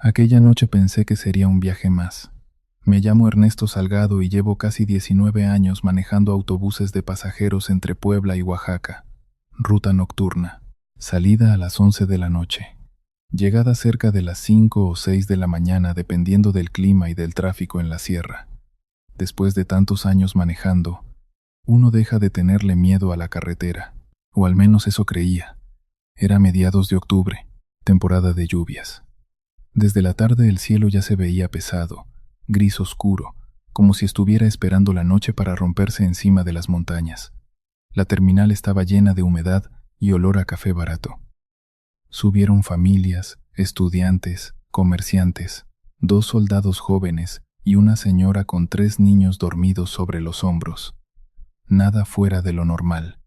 Aquella noche pensé que sería un viaje más. Me llamo Ernesto Salgado y llevo casi 19 años manejando autobuses de pasajeros entre Puebla y Oaxaca. Ruta nocturna. Salida a las 11 de la noche. Llegada cerca de las 5 o 6 de la mañana dependiendo del clima y del tráfico en la sierra. Después de tantos años manejando, uno deja de tenerle miedo a la carretera, o al menos eso creía. Era mediados de octubre, temporada de lluvias. Desde la tarde el cielo ya se veía pesado, gris oscuro, como si estuviera esperando la noche para romperse encima de las montañas. La terminal estaba llena de humedad y olor a café barato. Subieron familias, estudiantes, comerciantes, 2 soldados jóvenes y una señora con 3 niños dormidos sobre los hombros. Nada fuera de lo normal.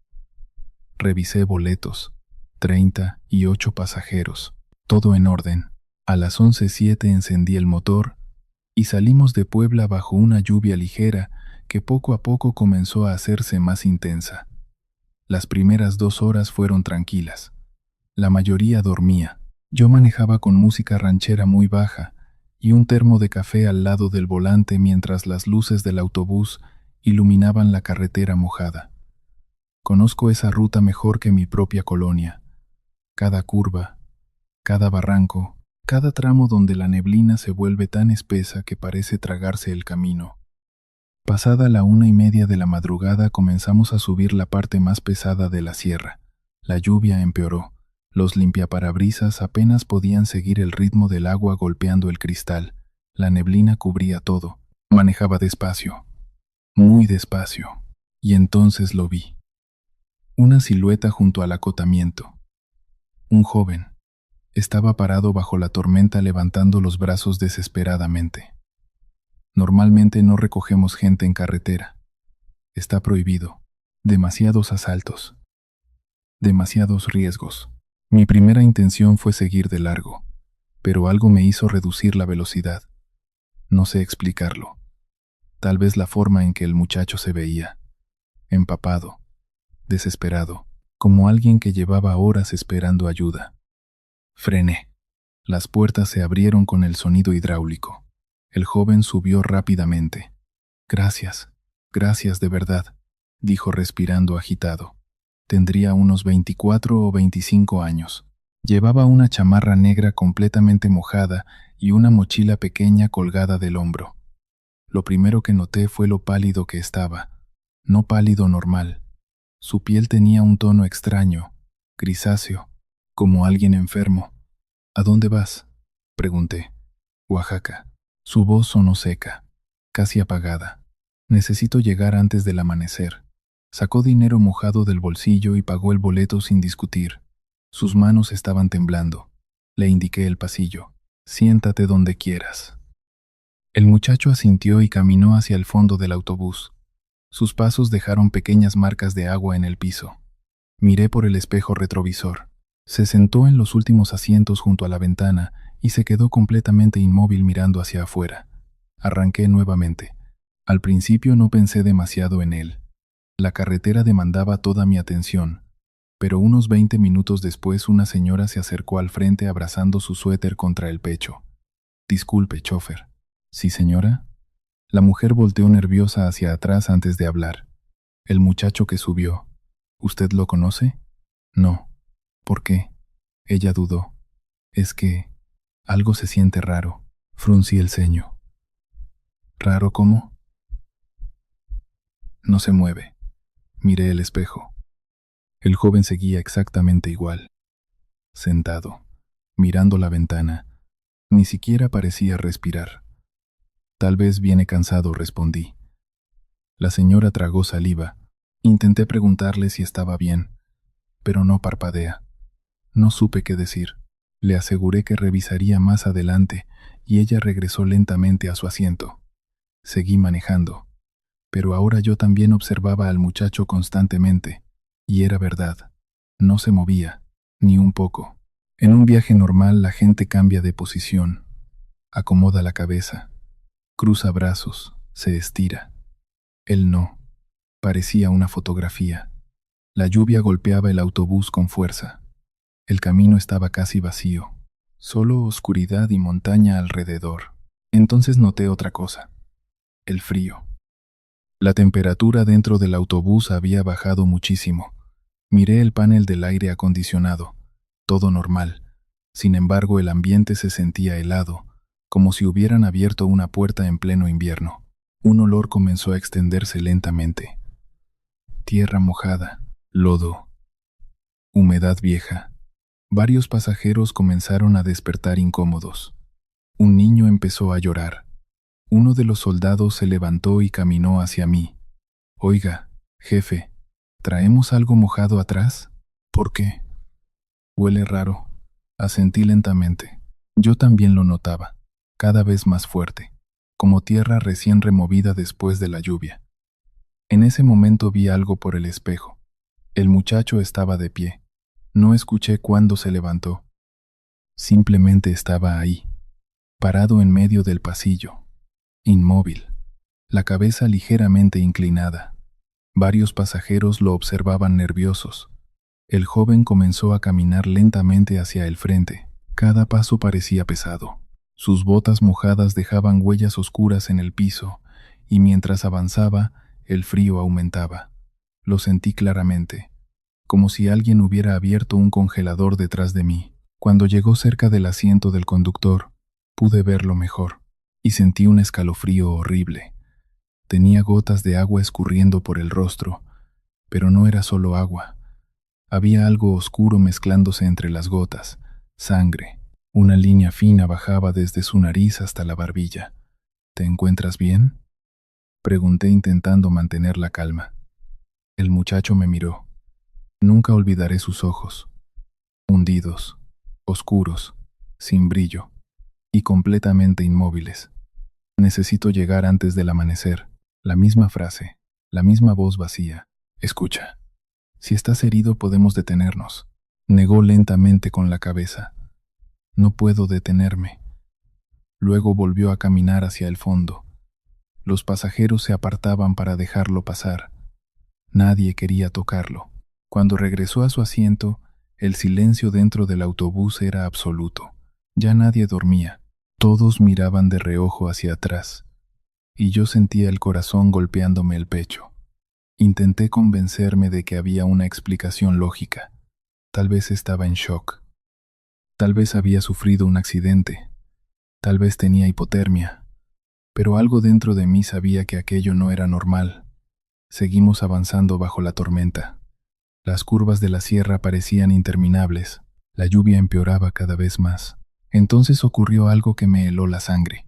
Revisé boletos, 38 pasajeros, todo en orden. A las 11:07 encendí el motor y salimos de Puebla bajo una lluvia ligera que poco a poco comenzó a hacerse más intensa. Las primeras 2 horas fueron tranquilas. La mayoría dormía. Yo manejaba con música ranchera muy baja y un termo de café al lado del volante mientras las luces del autobús iluminaban la carretera mojada. Conozco esa ruta mejor que mi propia colonia. Cada curva, cada barranco, cada tramo donde la neblina se vuelve tan espesa que parece tragarse el camino. Pasada la 1:30 de la madrugada comenzamos a subir la parte más pesada de la sierra. La lluvia empeoró. Los limpiaparabrisas apenas podían seguir el ritmo del agua golpeando el cristal. La neblina cubría todo. Manejaba despacio, muy despacio. Y entonces lo vi. Una silueta junto al acotamiento. Un joven. Estaba parado bajo la tormenta levantando los brazos desesperadamente. Normalmente no recogemos gente en carretera. Está prohibido. Demasiados asaltos. Demasiados riesgos. Mi primera intención fue seguir de largo, pero algo me hizo reducir la velocidad. No sé explicarlo. Tal vez la forma en que el muchacho se veía. Empapado, desesperado, como alguien que llevaba horas esperando ayuda. Frené. Las puertas se abrieron con el sonido hidráulico. El joven subió rápidamente. Gracias, gracias de verdad, dijo respirando agitado. Tendría unos 24 o 25 años. Llevaba una chamarra negra completamente mojada y una mochila pequeña colgada del hombro. Lo primero que noté fue lo pálido que estaba. No pálido normal. Su piel tenía un tono extraño, grisáceo, como alguien enfermo. ¿A dónde vas?, pregunté. Oaxaca. Su voz sonó seca, casi apagada. Necesito llegar antes del amanecer. Sacó dinero mojado del bolsillo y pagó el boleto sin discutir. Sus manos estaban temblando. Le indiqué el pasillo. Siéntate donde quieras. El muchacho asintió y caminó hacia el fondo del autobús. Sus pasos dejaron pequeñas marcas de agua en el piso. Miré por el espejo retrovisor. Se sentó en los últimos asientos junto a la ventana y se quedó completamente inmóvil mirando hacia afuera. Arranqué nuevamente. Al principio no pensé demasiado en él. La carretera demandaba toda mi atención, pero unos 20 minutos después una señora se acercó al frente abrazando su suéter contra el pecho. Disculpe, chofer. ¿Sí, señora? La mujer volteó nerviosa hacia atrás antes de hablar. El muchacho que subió. ¿Usted lo conoce? No. ¿Por qué? Ella dudó. Es que algo se siente raro. Fruncí el ceño. ¿Raro cómo? No se mueve. Miré el espejo. El joven seguía exactamente igual. Sentado, mirando la ventana. Ni siquiera parecía respirar. Tal vez viene cansado, respondí. La señora tragó saliva. Intenté preguntarle si estaba bien, pero no parpadea. No supe qué decir. Le aseguré que revisaría más adelante y ella regresó lentamente a su asiento. Seguí manejando, pero ahora yo también observaba al muchacho constantemente, y era verdad. No se movía, ni un poco. En un viaje normal la gente cambia de posición, acomoda la cabeza, cruza brazos, se estira. Él no. Parecía una fotografía. La lluvia golpeaba el autobús con fuerza. El camino estaba casi vacío. solo oscuridad y montaña alrededor. Entonces noté otra cosa, el frío. La temperatura dentro del autobús había bajado muchísimo. Miré el panel del aire acondicionado, todo normal. Sin embargo, el ambiente se sentía helado, como si hubieran abierto una puerta en pleno invierno. Un olor comenzó a extenderse lentamente. Tierra mojada, lodo, humedad vieja. Varios pasajeros comenzaron a despertar incómodos. Un niño empezó a llorar. Uno de los soldados se levantó y caminó hacia mí. «Oiga, jefe, ¿traemos algo mojado atrás?» «¿Por qué?» «Huele raro», asentí lentamente. Yo también lo notaba, cada vez más fuerte, como tierra recién removida después de la lluvia. En ese momento vi algo por el espejo. El muchacho estaba de pie. No escuché cuándo se levantó. Simplemente estaba ahí, parado en medio del pasillo, inmóvil, la cabeza ligeramente inclinada. Varios pasajeros lo observaban nerviosos. El joven comenzó a caminar lentamente hacia el frente. Cada paso parecía pesado. Sus botas mojadas dejaban huellas oscuras en el piso, y mientras avanzaba, el frío aumentaba. Lo sentí claramente, como si alguien hubiera abierto un congelador detrás de mí. Cuando llegó cerca del asiento del conductor, pude verlo mejor, y sentí un escalofrío horrible. Tenía gotas de agua escurriendo por el rostro, pero no era solo agua. Había algo oscuro mezclándose entre las gotas, sangre. Una línea fina bajaba desde su nariz hasta la barbilla. «¿Te encuentras bien?», pregunté intentando mantener la calma. El muchacho me miró. Nunca olvidaré sus ojos, hundidos, oscuros, sin brillo, y completamente inmóviles. «Necesito llegar antes del amanecer». La misma frase, la misma voz vacía. «Escucha, si estás herido podemos detenernos», negó lentamente con la cabeza. «No puedo detenerme». Luego volvió a caminar hacia el fondo. Los pasajeros se apartaban para dejarlo pasar. Nadie quería tocarlo. Cuando regresó a su asiento, el silencio dentro del autobús era absoluto. Ya nadie dormía. Todos miraban de reojo hacia atrás, y yo sentía el corazón golpeándome el pecho. Intenté convencerme de que había una explicación lógica. Tal vez estaba en shock. Tal vez había sufrido un accidente. Tal vez tenía hipotermia. Pero algo dentro de mí sabía que aquello no era normal. Seguimos avanzando bajo la tormenta. Las curvas de la sierra parecían interminables. La lluvia empeoraba cada vez más. Entonces ocurrió algo que me heló la sangre.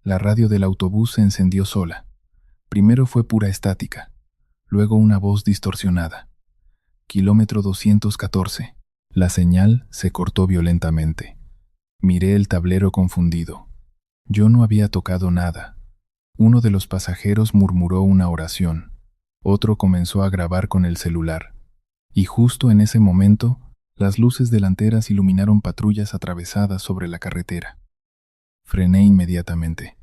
La radio del autobús se encendió sola. Primero fue pura estática. Luego una voz distorsionada. «Kilómetro 214». La señal se cortó violentamente. Miré el tablero confundido. Yo no había tocado nada. Uno de los pasajeros murmuró una oración. Otro comenzó a grabar con el celular. Y justo en ese momento, las luces delanteras iluminaron patrullas atravesadas sobre la carretera. Frené inmediatamente.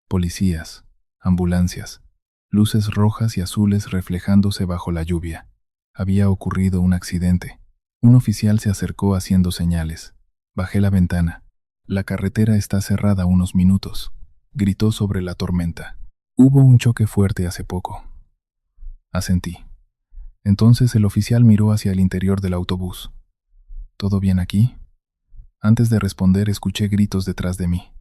Policías, ambulancias, luces rojas y azules reflejándose bajo la lluvia. Había ocurrido un accidente. Un oficial se acercó haciendo señales. Bajé la ventana. «La carretera está cerrada unos minutos», gritó sobre la tormenta. «Hubo un choque fuerte hace poco». Asentí. Entonces el oficial miró hacia el interior del autobús. «¿Todo bien aquí?». Antes de responder escuché gritos detrás de mí.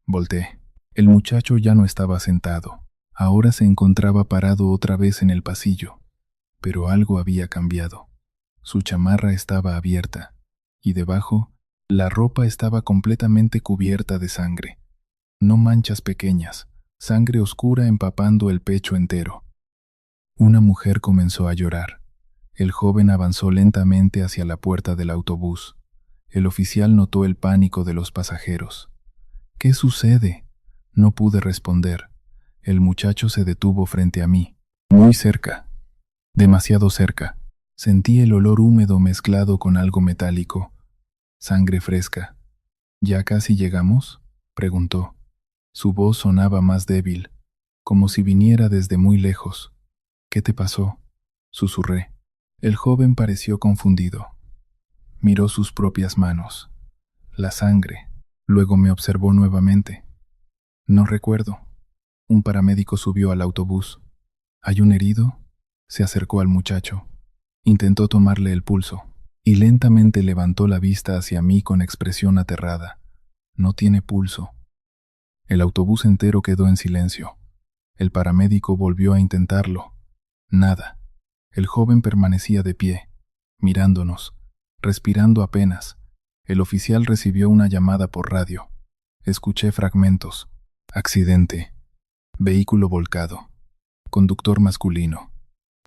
Volteé. El muchacho ya no estaba sentado. Ahora se encontraba parado otra vez en el pasillo. Pero algo había cambiado. Su chamarra estaba abierta, y debajo, la ropa estaba completamente cubierta de sangre. No manchas pequeñas, sangre oscura empapando el pecho entero. Una mujer comenzó a llorar. El joven avanzó lentamente hacia la puerta del autobús. El oficial notó el pánico de los pasajeros. «¿Qué sucede?», no pude responder. El muchacho se detuvo frente a mí, muy cerca, demasiado cerca. Sentí el olor húmedo mezclado con algo metálico. Sangre fresca. «¿Ya casi llegamos?», preguntó. Su voz sonaba más débil, como si viniera desde muy lejos. «¿Qué te pasó?», susurré. El joven pareció confundido. Miró sus propias manos. la sangre. Luego me observó nuevamente. No recuerdo. Un paramédico subió al autobús. ¿Hay un herido? Se acercó al muchacho. Intentó tomarle el pulso y lentamente levantó la vista hacia mí con expresión aterrada. No tiene pulso. El autobús entero quedó en silencio. El paramédico volvió a intentarlo. Nada. El joven permanecía de pie, mirándonos, respirando apenas. El oficial recibió una llamada por radio. Escuché fragmentos. Accidente. Vehículo volcado. Conductor masculino.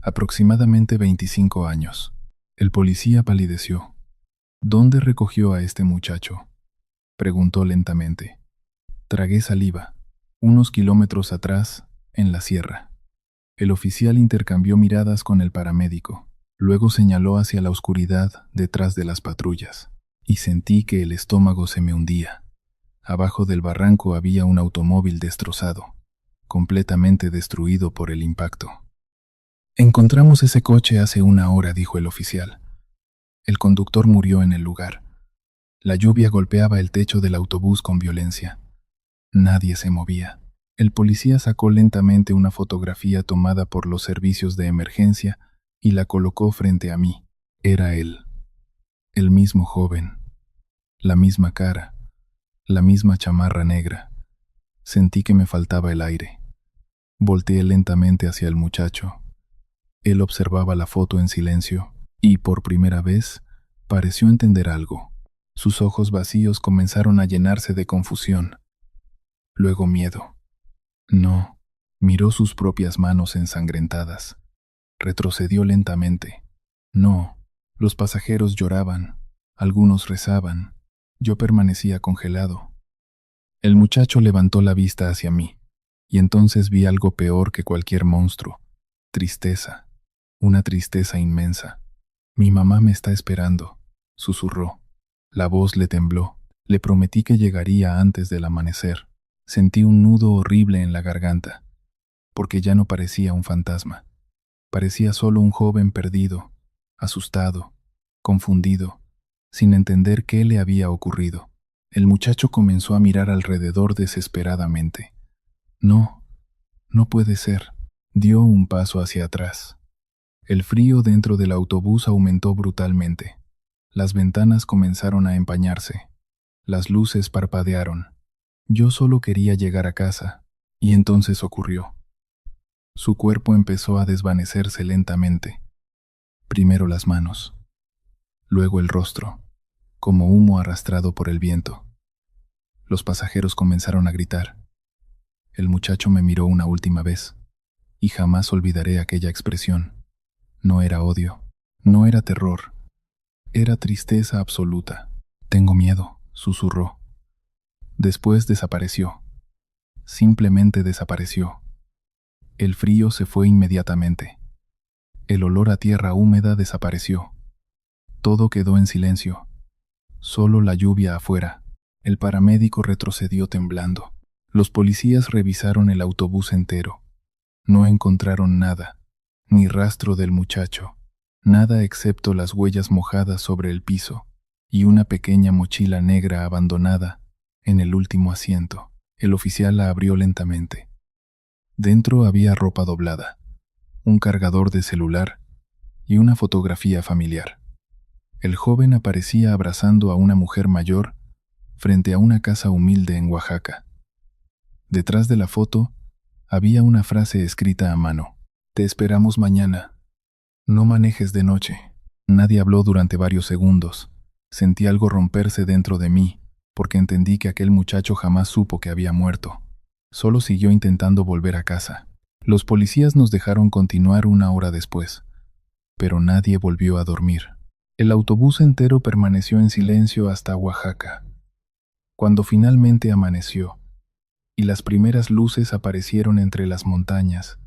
Aproximadamente 25 años. El policía palideció. ¿Dónde recogió a este muchacho?, preguntó lentamente. Tragué saliva. Unos kilómetros atrás, en la sierra. El oficial intercambió miradas con el paramédico. Luego señaló hacia la oscuridad detrás de las patrullas. Y sentí que el estómago se me hundía. Abajo del barranco había un automóvil destrozado, completamente destruido por el impacto. Encontramos ese coche hace una hora, dijo el oficial. El conductor murió en el lugar. La lluvia golpeaba el techo del autobús con violencia. Nadie se movía. El policía sacó lentamente una fotografía tomada por los servicios de emergencia y la colocó frente a mí. Era él. El mismo joven. La misma cara. La misma chamarra negra. Sentí que me faltaba el aire. Volteé lentamente hacia el muchacho. Él observaba la foto en silencio y, por primera vez, pareció entender algo. Sus ojos vacíos comenzaron a llenarse de confusión. Luego miedo. No, miró sus propias manos ensangrentadas. Retrocedió lentamente. No, los pasajeros lloraban, algunos rezaban. Yo permanecía congelado. El muchacho levantó la vista hacia mí, y entonces vi algo peor que cualquier monstruo. Tristeza. Una tristeza inmensa. Mi mamá me está esperando, susurró. La voz le tembló. Le prometí que llegaría antes del amanecer. Sentí un nudo horrible en la garganta, porque ya no parecía un fantasma. Parecía solo un joven perdido, asustado, confundido, sin entender qué le había ocurrido. El muchacho comenzó a mirar alrededor desesperadamente. No, no puede ser. Dio un paso hacia atrás. El frío dentro del autobús aumentó brutalmente. Las ventanas comenzaron a empañarse. Las luces parpadearon. Yo solo quería llegar a casa, y entonces ocurrió. Su cuerpo empezó a desvanecerse lentamente. Primero las manos, luego el rostro, como humo arrastrado por el viento. Los pasajeros comenzaron a gritar. El muchacho me miró una última vez, y jamás olvidaré aquella expresión. No era odio, no era terror, era tristeza absoluta. Tengo miedo, susurró. Después desapareció. Simplemente desapareció. El frío se fue inmediatamente. El olor a tierra húmeda desapareció. Todo quedó en silencio. Solo la lluvia afuera. El paramédico retrocedió temblando. Los policías revisaron el autobús entero. No encontraron nada, ni rastro del muchacho, nada excepto las huellas mojadas sobre el piso y una pequeña mochila negra abandonada en el último asiento. El oficial la abrió lentamente. Dentro había ropa doblada, un cargador de celular y una fotografía familiar. El joven aparecía abrazando a una mujer mayor frente a una casa humilde en Oaxaca. Detrás de la foto había una frase escrita a mano. Te esperamos mañana. No manejes de noche. Nadie habló durante varios segundos. Sentí algo romperse dentro de mí, porque entendí que aquel muchacho jamás supo que había muerto. Solo siguió intentando volver a casa. Los policías nos dejaron continuar una hora después, pero nadie volvió a dormir. El autobús entero permaneció en silencio hasta Oaxaca. Cuando finalmente amaneció, y las primeras luces aparecieron entre las montañas,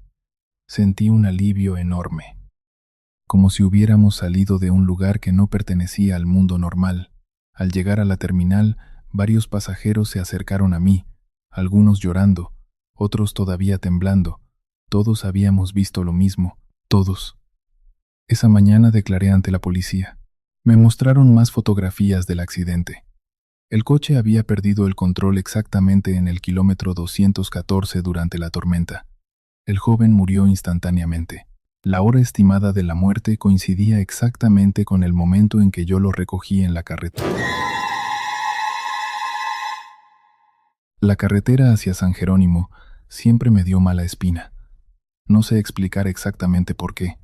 sentí un alivio enorme, como si hubiéramos salido de un lugar que no pertenecía al mundo normal. Al llegar a la terminal, varios pasajeros se acercaron a mí, algunos llorando, otros todavía temblando. Todos habíamos visto lo mismo, todos. Esa mañana declaré ante la policía. Me mostraron más fotografías del accidente. El coche había perdido el control exactamente en el kilómetro 214 durante la tormenta. El joven murió instantáneamente. La hora estimada de la muerte coincidía exactamente con el momento en que yo lo recogí en la carretera. La carretera hacia San Jerónimo siempre me dio mala espina. No sé explicar exactamente por qué.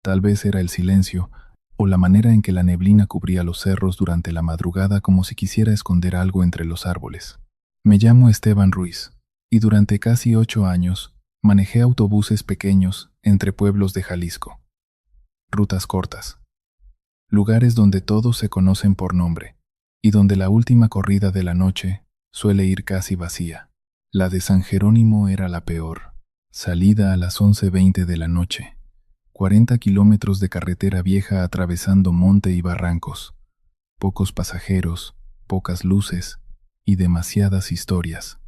Tal vez era el silencio, o la manera en que la neblina cubría los cerros durante la madrugada como si quisiera esconder algo entre los árboles. Me llamo Esteban Ruiz, y durante casi 8 años manejé autobuses pequeños entre pueblos de Jalisco. Rutas cortas. Lugares donde todos se conocen por nombre, y donde la última corrida de la noche suele ir casi vacía. La de San Jerónimo era la peor. Salida a las 11:20 de la noche. 40 kilómetros de carretera vieja atravesando monte y barrancos. Pocos pasajeros, pocas luces y demasiadas historias.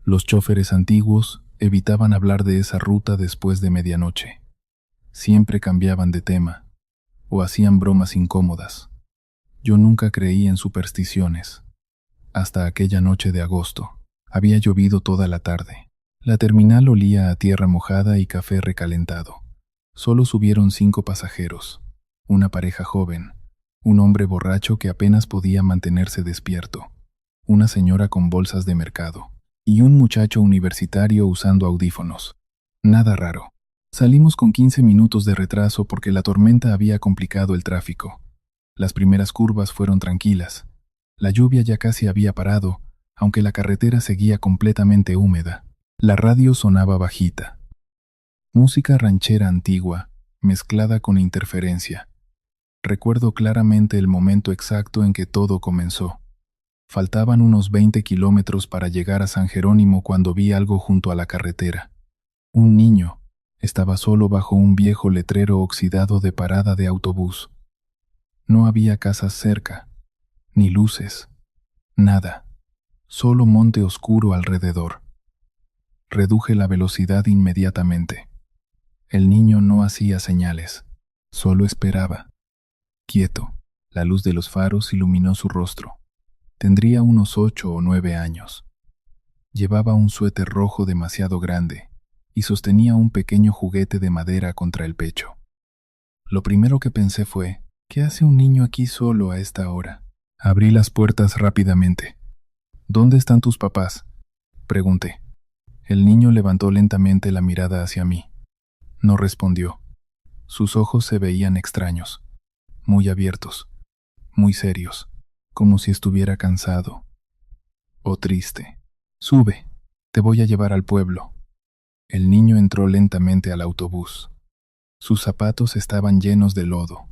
Los chóferes antiguos evitaban hablar de esa ruta después de medianoche. Siempre cambiaban de tema o hacían bromas incómodas. Yo nunca creí en supersticiones. Hasta aquella noche de agosto. Había llovido toda la tarde. La terminal olía a tierra mojada y café recalentado. Solo subieron 5 pasajeros, una pareja joven, un hombre borracho que apenas podía mantenerse despierto, una señora con bolsas de mercado, y un muchacho universitario usando audífonos. Nada raro. Salimos con 15 minutos de retraso porque la tormenta había complicado el tráfico. Las primeras curvas fueron tranquilas. La lluvia ya casi había parado, aunque la carretera seguía completamente húmeda. La radio sonaba bajita. Música ranchera antigua, mezclada con interferencia. Recuerdo claramente el momento exacto en que todo comenzó. Faltaban unos 20 kilómetros para llegar a San Jerónimo cuando vi algo junto a la carretera. Un niño. Estaba solo bajo un viejo letrero oxidado de parada de autobús. No había casas cerca, ni luces, nada. Solo monte oscuro alrededor. Reduje la velocidad inmediatamente. El niño no hacía señales, solo esperaba. Quieto, la luz de los faros iluminó su rostro. Tendría unos 8 o 9 años. Llevaba un suéter rojo demasiado grande y sostenía un pequeño juguete de madera contra el pecho. Lo primero que pensé fue, ¿qué hace un niño aquí solo a esta hora? Abrí las puertas rápidamente. ¿Dónde están tus papás?, pregunté. El niño levantó lentamente la mirada hacia mí. No respondió. Sus ojos se veían extraños, muy abiertos, muy serios, como si estuviera cansado o triste. Sube, te voy a llevar al pueblo. El niño entró lentamente al autobús. Sus zapatos estaban llenos de lodo.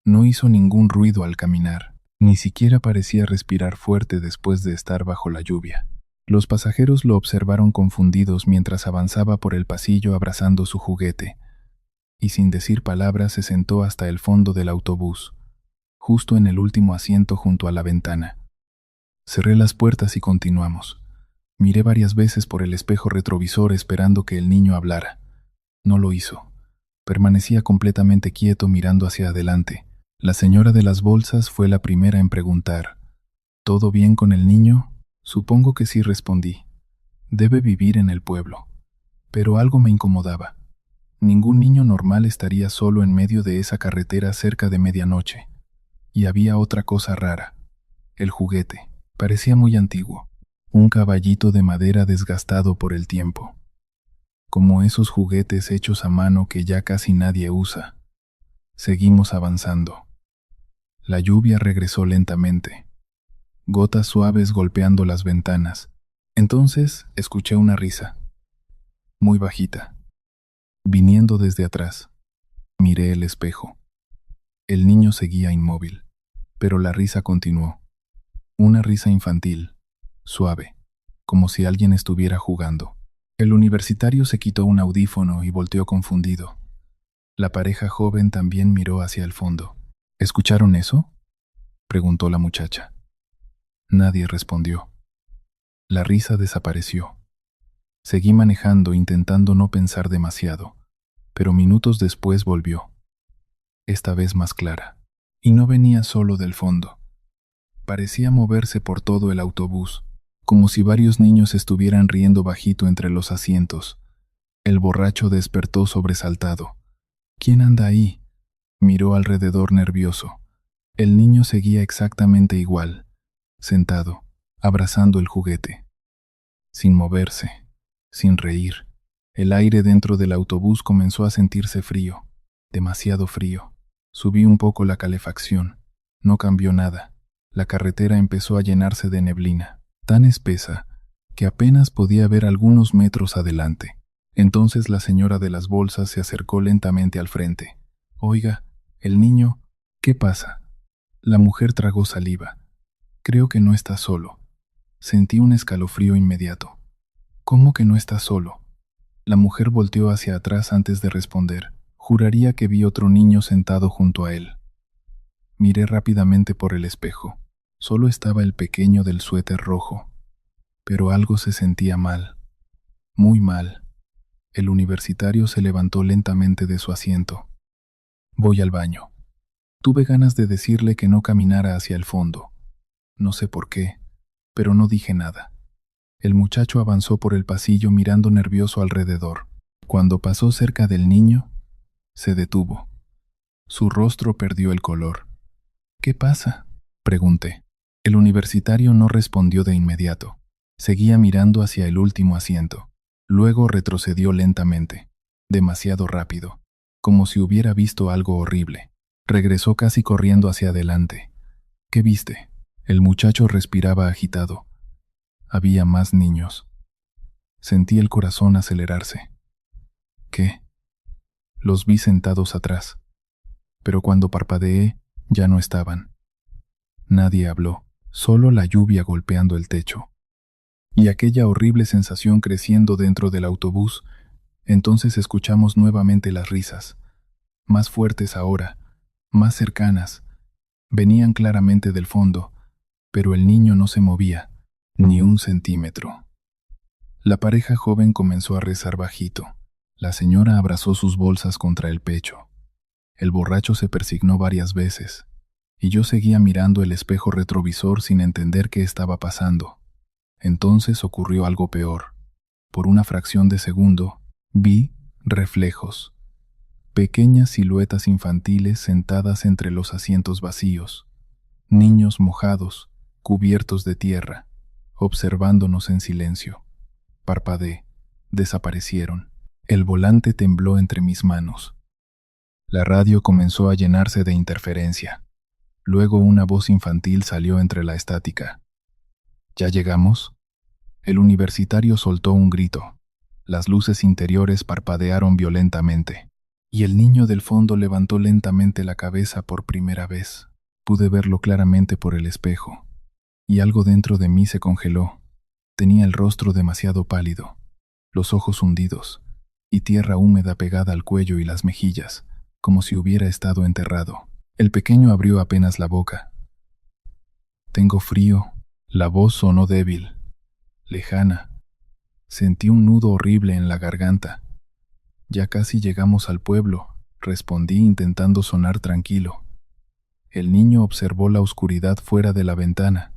No hizo ningún ruido al caminar. Ni siquiera parecía respirar fuerte después de estar bajo la lluvia. Los pasajeros lo observaron confundidos mientras avanzaba por el pasillo abrazando su juguete, y sin decir palabras se sentó hasta el fondo del autobús, justo en el último asiento junto a la ventana. Cerré las puertas y continuamos. Miré varias veces por el espejo retrovisor esperando que el niño hablara. No lo hizo. Permanecía completamente quieto mirando hacia adelante. La señora de las bolsas fue la primera en preguntar, ¿todo bien con el niño? Supongo que sí, respondí. Debe vivir en el pueblo. Pero algo me incomodaba. Ningún niño normal estaría solo en medio de esa carretera cerca de medianoche. Y había otra cosa rara. El juguete. Parecía muy antiguo. Un caballito de madera desgastado por el tiempo. Como esos juguetes hechos a mano que ya casi nadie usa. Seguimos avanzando. La lluvia regresó lentamente. Gotas suaves golpeando las ventanas. Entonces escuché una risa. Muy bajita. Viniendo desde atrás. Miré el espejo. El niño seguía inmóvil. Pero la risa continuó. Una risa infantil. Suave, como si alguien estuviera jugando. El universitario se quitó un audífono y volteó confundido. La pareja joven también miró hacia el fondo. ¿Escucharon eso?, preguntó la muchacha. Nadie respondió. La risa desapareció. Seguí manejando intentando no pensar demasiado, pero minutos después volvió. Esta vez más clara. Y no venía solo del fondo. parecía moverse por todo el autobús, como si varios niños estuvieran riendo bajito entre los asientos. El borracho despertó sobresaltado. ¿Quién anda ahí? Miró alrededor nervioso. El niño seguía exactamente igual, sentado, abrazando el juguete, sin moverse, sin reír. El aire dentro del autobús comenzó a sentirse frío, demasiado frío. Subí un poco la calefacción. No cambió nada. La carretera empezó a llenarse de neblina, tan espesa que apenas podía ver algunos metros adelante. Entonces la señora de las bolsas se acercó lentamente al frente. Oiga, el niño, ¿qué pasa? La mujer tragó saliva. Creo que no está solo. Sentí un escalofrío inmediato. ¿Cómo que no está solo? La mujer volteó hacia atrás antes de responder. Juraría que vi otro niño sentado junto a él. Miré rápidamente por el espejo. Solo estaba el pequeño del suéter rojo. Pero algo se sentía mal. Muy mal. El universitario se levantó lentamente de su asiento. Voy al baño. Tuve ganas de decirle que no caminara hacia el fondo. No sé por qué, pero no dije nada. El muchacho avanzó por el pasillo mirando nervioso alrededor. Cuando pasó cerca del niño, se detuvo. Su rostro perdió el color. ¿Qué pasa?, pregunté. El universitario no respondió de inmediato. Seguía mirando hacia el último asiento. Luego retrocedió lentamente, demasiado rápido, como si hubiera visto algo horrible. Regresó casi corriendo hacia adelante. ¿Qué viste? El muchacho respiraba agitado. Había más niños. Sentí el corazón acelerarse. ¿Qué? Los vi sentados atrás, pero cuando parpadeé, ya no estaban. Nadie habló, solo la lluvia golpeando el techo. Y aquella horrible sensación creciendo dentro del autobús. Entonces escuchamos nuevamente las risas, más fuertes ahora, más cercanas. Venían claramente del fondo, pero el niño no se movía, ni un centímetro. La pareja joven comenzó a rezar bajito. La señora abrazó sus bolsas contra el pecho. El borracho se persignó varias veces, y yo seguía mirando el espejo retrovisor sin entender qué estaba pasando. Entonces ocurrió algo peor. Por una fracción de segundo, vi reflejos. Pequeñas siluetas infantiles sentadas entre los asientos vacíos. Niños mojados, cubiertos de tierra, observándonos en silencio. Parpadeé. Desaparecieron. El volante tembló entre mis manos. La radio comenzó a llenarse de interferencia. Luego una voz infantil salió entre la estática. ¿Ya llegamos? El universitario soltó un grito. Las luces interiores parpadearon violentamente, y el niño del fondo levantó lentamente la cabeza por primera vez. Pude verlo claramente por el espejo, y algo dentro de mí se congeló. Tenía el rostro demasiado pálido, los ojos hundidos, y tierra húmeda pegada al cuello y las mejillas, como si hubiera estado enterrado. El pequeño abrió apenas la boca. Tengo frío. La voz sonó débil, lejana. Sentí un nudo horrible en la garganta. Ya casi llegamos al pueblo, respondí intentando sonar tranquilo. El niño observó la oscuridad fuera de la ventana.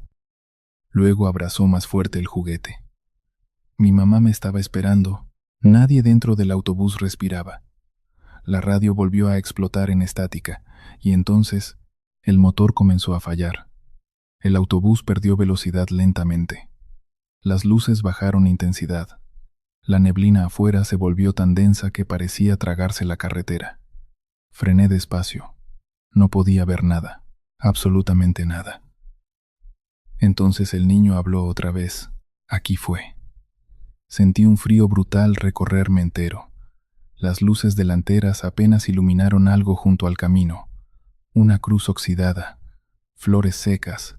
Luego abrazó más fuerte el juguete. Mi mamá me estaba esperando. Nadie dentro del autobús respiraba. La radio volvió a explotar en estática, y entonces el motor comenzó a fallar. El autobús perdió velocidad lentamente. Las luces bajaron intensidad. La neblina afuera se volvió tan densa que parecía tragarse la carretera. Frené despacio. No podía ver nada, absolutamente nada. Entonces el niño habló otra vez. Aquí fue. Sentí un frío brutal recorrerme entero. Las luces delanteras apenas iluminaron algo junto al camino. Una cruz oxidada, flores secas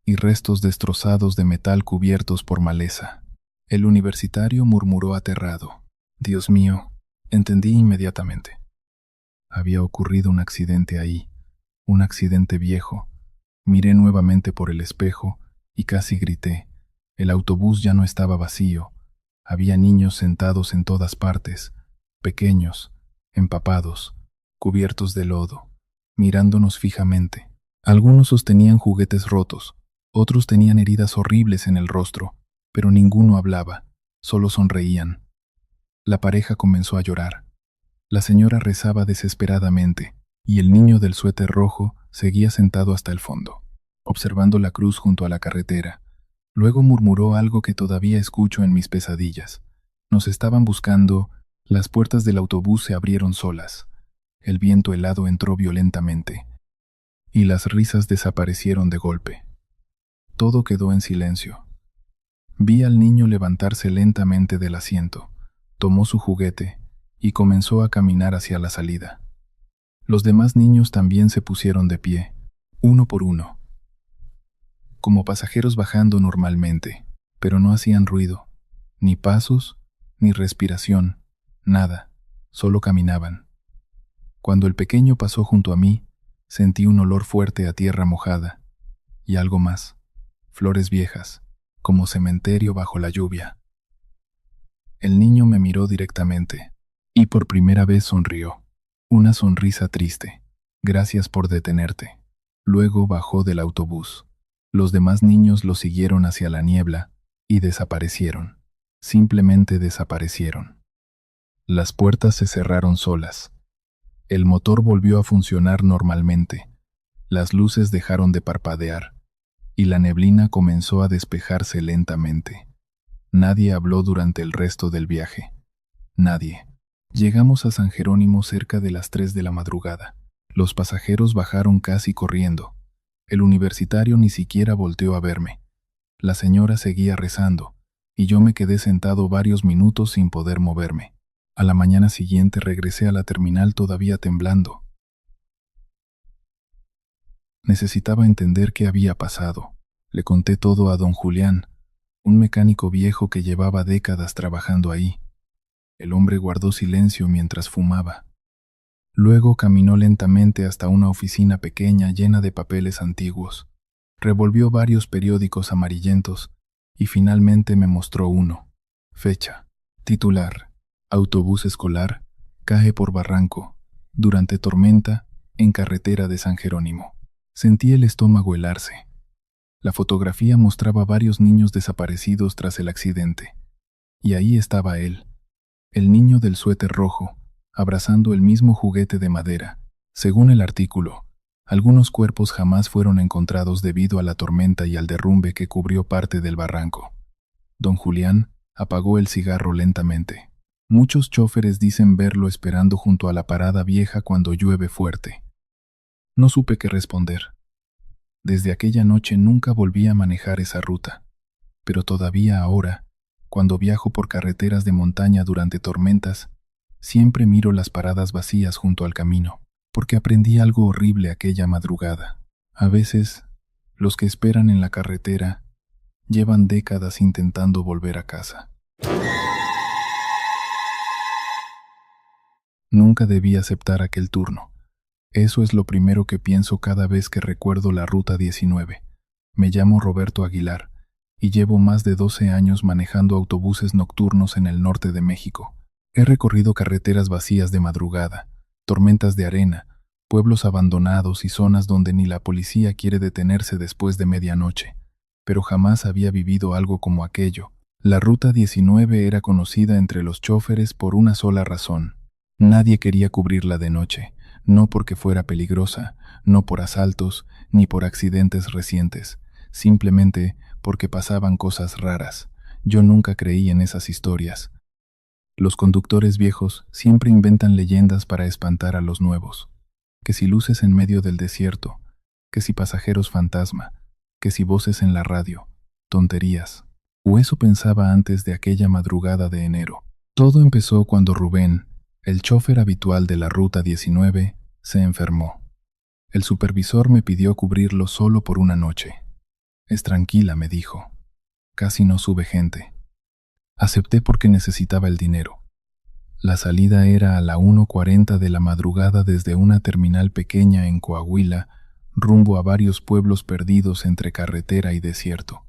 y restos destrozados de metal cubiertos por maleza. El universitario murmuró aterrado. Dios mío, entendí inmediatamente. Había ocurrido un accidente ahí, un accidente viejo. Miré nuevamente por el espejo y casi grité. El autobús ya no estaba vacío. Había niños sentados en todas partes, pequeños, empapados, cubiertos de lodo, mirándonos fijamente. Algunos sostenían juguetes rotos, Otros tenían heridas horribles en el rostro, pero ninguno hablaba, solo sonreían. La pareja comenzó a llorar. La señora rezaba desesperadamente, y el niño del suéter rojo seguía sentado hasta el fondo, observando la cruz junto a la carretera. Luego murmuró algo que todavía escucho en mis pesadillas. Nos estaban buscando, las puertas del autobús se abrieron solas. El viento helado entró violentamente, y las risas desaparecieron de golpe. Todo quedó en silencio. Vi al niño levantarse lentamente del asiento, tomó su juguete y comenzó a caminar hacia la salida. Los demás niños también se pusieron de pie, uno por uno, como pasajeros bajando normalmente, pero no hacían ruido, ni pasos, ni respiración, nada, solo caminaban. Cuando el pequeño pasó junto a mí, sentí un olor fuerte a tierra mojada, y algo más, flores viejas, como cementerio bajo la lluvia. El niño me miró directamente, y por primera vez sonrió, una sonrisa triste. Gracias por detenerte. Luego bajó del autobús. Los demás niños lo siguieron hacia la niebla, y desaparecieron. Simplemente desaparecieron. Las puertas se cerraron solas. El motor volvió a funcionar normalmente. Las luces dejaron de parpadear, y la neblina comenzó a despejarse lentamente. Nadie habló durante el resto del viaje. Nadie. Llegamos a San Jerónimo cerca de las 3 de la madrugada. Los pasajeros bajaron casi corriendo. El universitario ni siquiera volteó a verme. La señora seguía rezando, y yo me quedé sentado varios minutos sin poder moverme. A la mañana siguiente regresé a la terminal todavía temblando. Necesitaba entender qué había pasado. Le conté todo a don Julián, un mecánico viejo que llevaba décadas trabajando ahí. El hombre guardó silencio mientras fumaba. Luego caminó lentamente hasta una oficina pequeña llena de papeles antiguos. Revolvió varios periódicos amarillentos y finalmente me mostró uno. Fecha. Titular. Autobús escolar cae por barranco, durante tormenta, en carretera de San Jerónimo. Sentí el estómago helarse. La fotografía mostraba varios niños desaparecidos tras el accidente. Y ahí estaba él, el niño del suéter rojo, abrazando el mismo juguete de madera. Según el artículo, algunos cuerpos jamás fueron encontrados debido a la tormenta y al derrumbe que cubrió parte del barranco. Don Julián apagó el cigarro lentamente. Muchos chóferes dicen verlo esperando junto a la parada vieja cuando llueve fuerte. No supe qué responder. Desde aquella noche nunca volví a manejar esa ruta, pero todavía ahora, cuando viajo por carreteras de montaña durante tormentas, siempre miro las paradas vacías junto al camino, porque aprendí algo horrible aquella madrugada. A veces, los que esperan en la carretera llevan décadas intentando volver a casa. Nunca debí aceptar aquel turno. Eso es lo primero que pienso cada vez que recuerdo la Ruta 19. Me llamo Roberto Aguilar y llevo más de 12 años manejando autobuses nocturnos en el norte de México. He recorrido carreteras vacías de madrugada, tormentas de arena, pueblos abandonados y zonas donde ni la policía quiere detenerse después de medianoche. Pero jamás había vivido algo como aquello. La Ruta 19 era conocida entre los chóferes por una sola razón. Nadie quería cubrirla de noche, no porque fuera peligrosa, no por asaltos, ni por accidentes recientes, simplemente porque pasaban cosas raras. Yo nunca creí en esas historias. Los conductores viejos siempre inventan leyendas para espantar a los nuevos. Que si luces en medio del desierto, que si pasajeros fantasma, que si voces en la radio, tonterías. O eso pensaba antes de aquella madrugada de enero. Todo empezó cuando Rubén, el chófer habitual de la Ruta 19, se enfermó. El supervisor me pidió cubrirlo solo por una noche. Es tranquila, me dijo. Casi no sube gente. Acepté porque necesitaba el dinero. La salida era a la 1:40 de la madrugada desde una terminal pequeña en Coahuila, rumbo a varios pueblos perdidos entre carretera y desierto.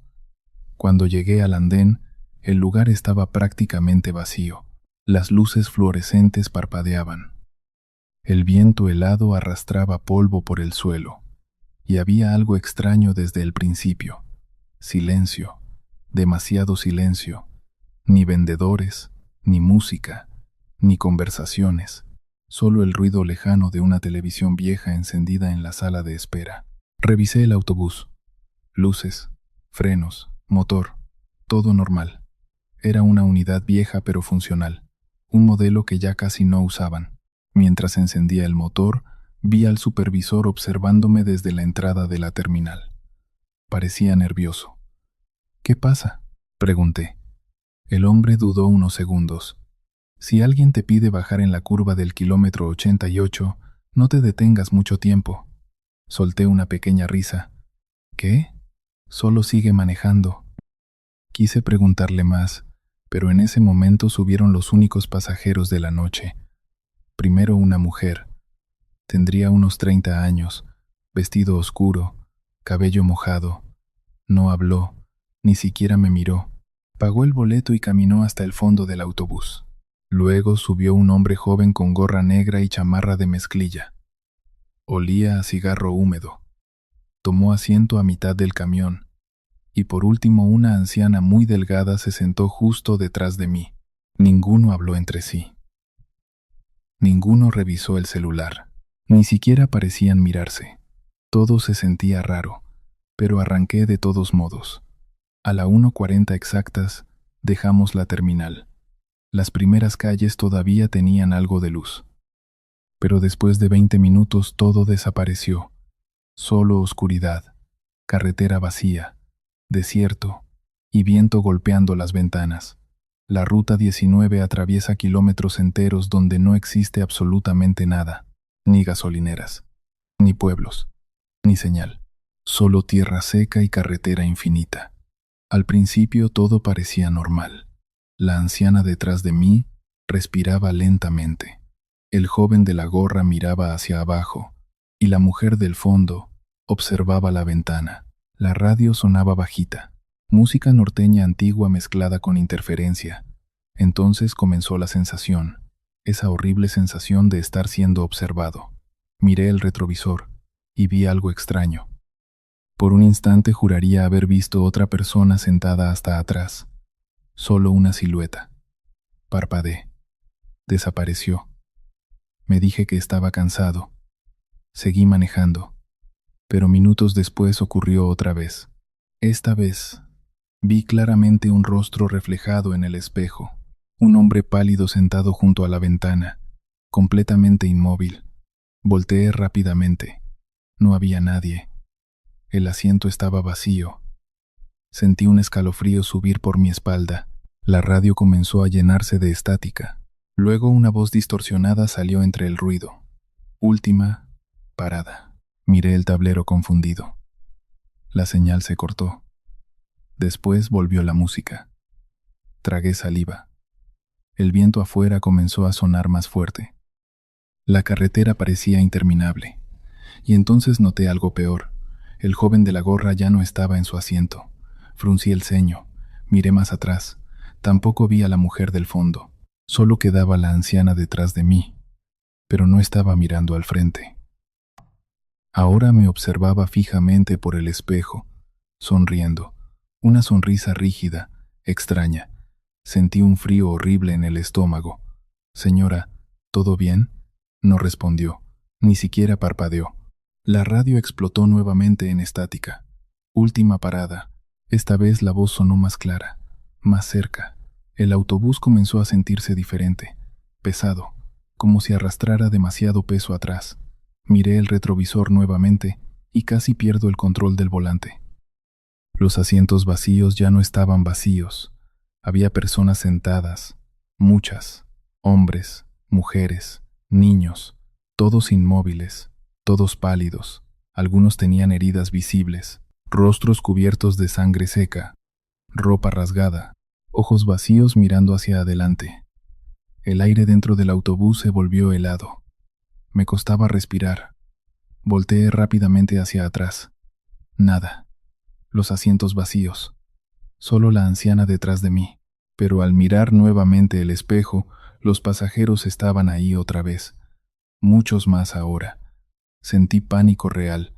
Cuando llegué al andén, el lugar estaba prácticamente vacío. Las luces fluorescentes parpadeaban. El viento helado arrastraba polvo por el suelo, y había algo extraño desde el principio. Silencio, demasiado silencio. Ni vendedores, ni música, ni conversaciones. Solo el ruido lejano de una televisión vieja encendida en la sala de espera. Revisé el autobús. Luces, frenos, motor, todo normal. Era una unidad vieja pero funcional, un modelo que ya casi no usaban. Mientras encendía el motor, vi al supervisor observándome desde la entrada de la terminal. Parecía nervioso. ¿Qué pasa?, pregunté. El hombre dudó unos segundos. Si alguien te pide bajar en la curva del kilómetro 88, no te detengas mucho tiempo. Solté una pequeña risa. ¿Qué? Solo sigue manejando. Quise preguntarle más, pero en ese momento subieron los únicos pasajeros de la noche. Primero una mujer. Tendría unos 30 años, vestido oscuro, cabello mojado. No habló, ni siquiera me miró. Pagó el boleto y caminó hasta el fondo del autobús. Luego subió un hombre joven con gorra negra y chamarra de mezclilla. Olía a cigarro húmedo. Tomó asiento a mitad del camión. Y por último una anciana muy delgada se sentó justo detrás de mí. Ninguno habló entre sí. Ninguno revisó el celular. Ni siquiera parecían mirarse. Todo se sentía raro, pero arranqué de todos modos. A la 1:40 exactas, dejamos la terminal. Las primeras calles todavía tenían algo de luz. Pero después de 20 minutos todo desapareció. Solo oscuridad, carretera vacía, desierto y viento golpeando las ventanas. La ruta 19 atraviesa kilómetros enteros donde no existe absolutamente nada, ni gasolineras, ni pueblos, ni señal. Solo tierra seca y carretera infinita. Al principio todo parecía normal. La anciana detrás de mí respiraba lentamente. El joven de la gorra miraba hacia abajo, y la mujer del fondo observaba la ventana. La radio sonaba bajita, música norteña antigua mezclada con interferencia. Entonces comenzó la sensación, esa horrible sensación de estar siendo observado. Miré el retrovisor y vi algo extraño. Por un instante juraría haber visto otra persona sentada hasta atrás. Solo una silueta. Parpadeé. Desapareció. Me dije que estaba cansado. Seguí manejando. Pero minutos después ocurrió otra vez. Esta vez, vi claramente un rostro reflejado en el espejo. Un hombre pálido sentado junto a la ventana, completamente inmóvil. Volteé rápidamente. No había nadie. El asiento estaba vacío. Sentí un escalofrío subir por mi espalda. La radio comenzó a llenarse de estática. Luego una voz distorsionada salió entre el ruido. Última parada. Miré el tablero confundido. La señal se cortó. Después volvió la música. Tragué saliva. El viento afuera comenzó a sonar más fuerte. La carretera parecía interminable. Y entonces noté algo peor. El joven de la gorra ya no estaba en su asiento. Fruncí el ceño. Miré más atrás. Tampoco vi a la mujer del fondo. Solo quedaba la anciana detrás de mí. Pero no estaba mirando al frente. Ahora me observaba fijamente por el espejo, sonriendo. Una sonrisa rígida, extraña. Sentí un frío horrible en el estómago. Señora, ¿todo bien? No respondió. Ni siquiera parpadeó. La radio explotó nuevamente en estática. Última parada. Esta vez la voz sonó más clara, más cerca. El autobús comenzó a sentirse diferente, pesado, como si arrastrara demasiado peso atrás. Miré el retrovisor nuevamente y casi pierdo el control del volante. Los asientos vacíos ya no estaban vacíos. Había personas sentadas, muchas, hombres, mujeres, niños, todos inmóviles, todos pálidos. Algunos tenían heridas visibles, rostros cubiertos de sangre seca, ropa rasgada, ojos vacíos mirando hacia adelante. El aire dentro del autobús se volvió helado. Me costaba respirar. Volteé rápidamente hacia atrás. Nada. Los asientos vacíos. Solo la anciana detrás de mí. Pero al mirar nuevamente el espejo, los pasajeros estaban ahí otra vez. Muchos más ahora. Sentí pánico real.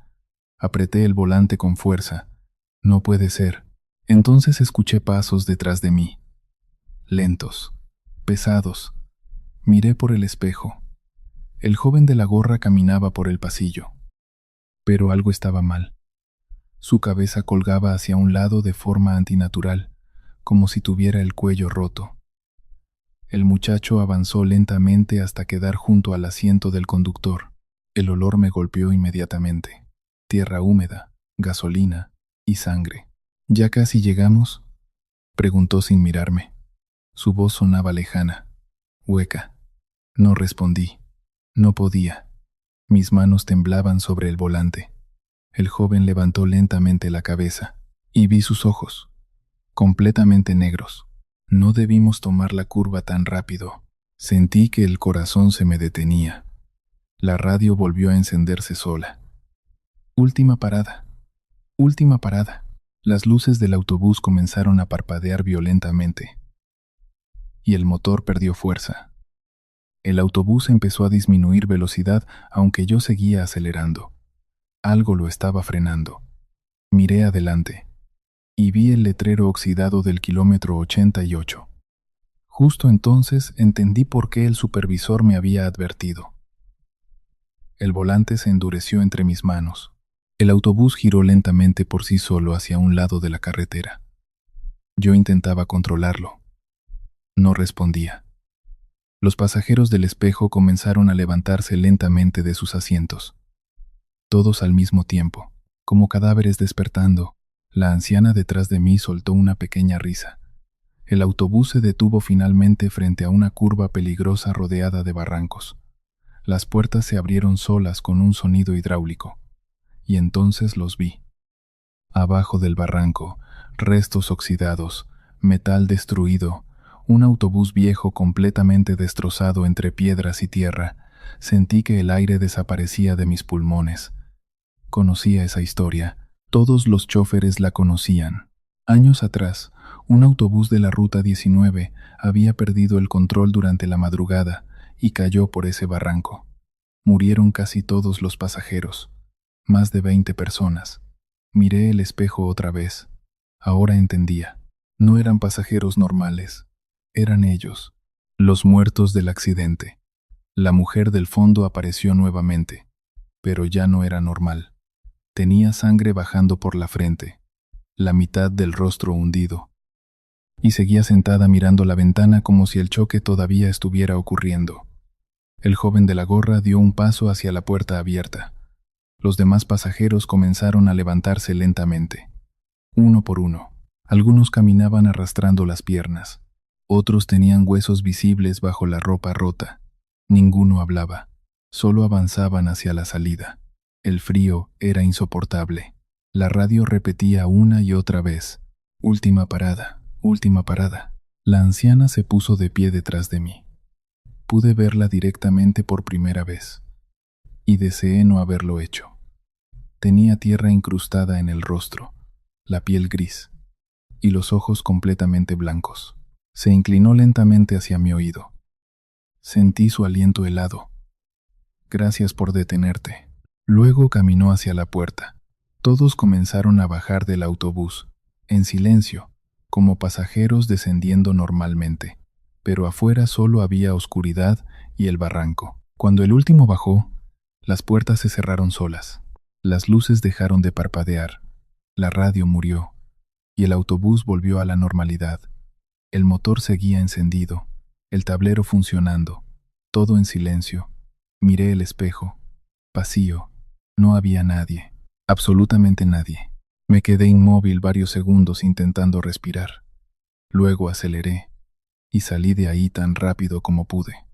Apreté el volante con fuerza. No puede ser. Entonces escuché pasos detrás de mí, lentos, pesados. Miré por el espejo. El joven de la gorra caminaba por el pasillo. Pero algo estaba mal. Su cabeza colgaba hacia un lado de forma antinatural, como si tuviera el cuello roto. El muchacho avanzó lentamente hasta quedar junto al asiento del conductor. El olor me golpeó inmediatamente. Tierra húmeda, gasolina y sangre. ¿Ya casi llegamos?, preguntó sin mirarme. Su voz sonaba lejana, hueca. No respondí. No podía. Mis manos temblaban sobre el volante. El joven levantó lentamente la cabeza y vi sus ojos, completamente negros. No debimos tomar la curva tan rápido. Sentí que el corazón se me detenía. La radio volvió a encenderse sola. Última parada. Última parada. Las luces del autobús comenzaron a parpadear violentamente y el motor perdió fuerza. El autobús empezó a disminuir velocidad, aunque yo seguía acelerando. Algo lo estaba frenando. Miré adelante y vi el letrero oxidado del kilómetro 88. Justo entonces entendí por qué el supervisor me había advertido. El volante se endureció entre mis manos. El autobús giró lentamente por sí solo hacia un lado de la carretera. Yo intentaba controlarlo. No respondía. Los pasajeros del espejo comenzaron a levantarse lentamente de sus asientos. Todos al mismo tiempo, como cadáveres despertando. La anciana detrás de mí soltó una pequeña risa. El autobús se detuvo finalmente frente a una curva peligrosa rodeada de barrancos. Las puertas se abrieron solas con un sonido hidráulico, y entonces los vi. Abajo del barranco, restos oxidados, metal destruido, un autobús viejo completamente destrozado entre piedras y tierra. Sentí que el aire desaparecía de mis pulmones. Conocía esa historia. Todos los chóferes la conocían. Años atrás, un autobús de la Ruta 19 había perdido el control durante la madrugada y cayó por ese barranco. Murieron casi todos los pasajeros, más de 20 personas. Miré el espejo otra vez. Ahora entendía. No eran pasajeros normales. Eran ellos, los muertos del accidente. La mujer del fondo apareció nuevamente, pero ya no era normal. Tenía sangre bajando por la frente, la mitad del rostro hundido, y seguía sentada mirando la ventana como si el choque todavía estuviera ocurriendo. El joven de la gorra dio un paso hacia la puerta abierta. Los demás pasajeros comenzaron a levantarse lentamente, uno por uno. Algunos caminaban arrastrando las piernas. Otros tenían huesos visibles bajo la ropa rota. Ninguno hablaba, solo avanzaban hacia la salida. El frío era insoportable. La radio repetía una y otra vez: última parada, última parada. La anciana se puso de pie detrás de mí. Pude verla directamente por primera vez, y deseé no haberlo hecho. Tenía tierra incrustada en el rostro, la piel gris, y los ojos completamente blancos. Se inclinó lentamente hacia mi oído. Sentí su aliento helado. Gracias por detenerte. Luego caminó hacia la puerta. Todos comenzaron a bajar del autobús, en silencio, como pasajeros descendiendo normalmente. Pero afuera solo había oscuridad y el barranco. Cuando el último bajó, las puertas se cerraron solas. Las luces dejaron de parpadear. La radio murió, y el autobús volvió a la normalidad. El motor seguía encendido, el tablero funcionando, todo en silencio. Miré el espejo, vacío. No había nadie, absolutamente nadie. Me quedé inmóvil varios segundos intentando respirar. Luego aceleré y salí de ahí tan rápido como pude.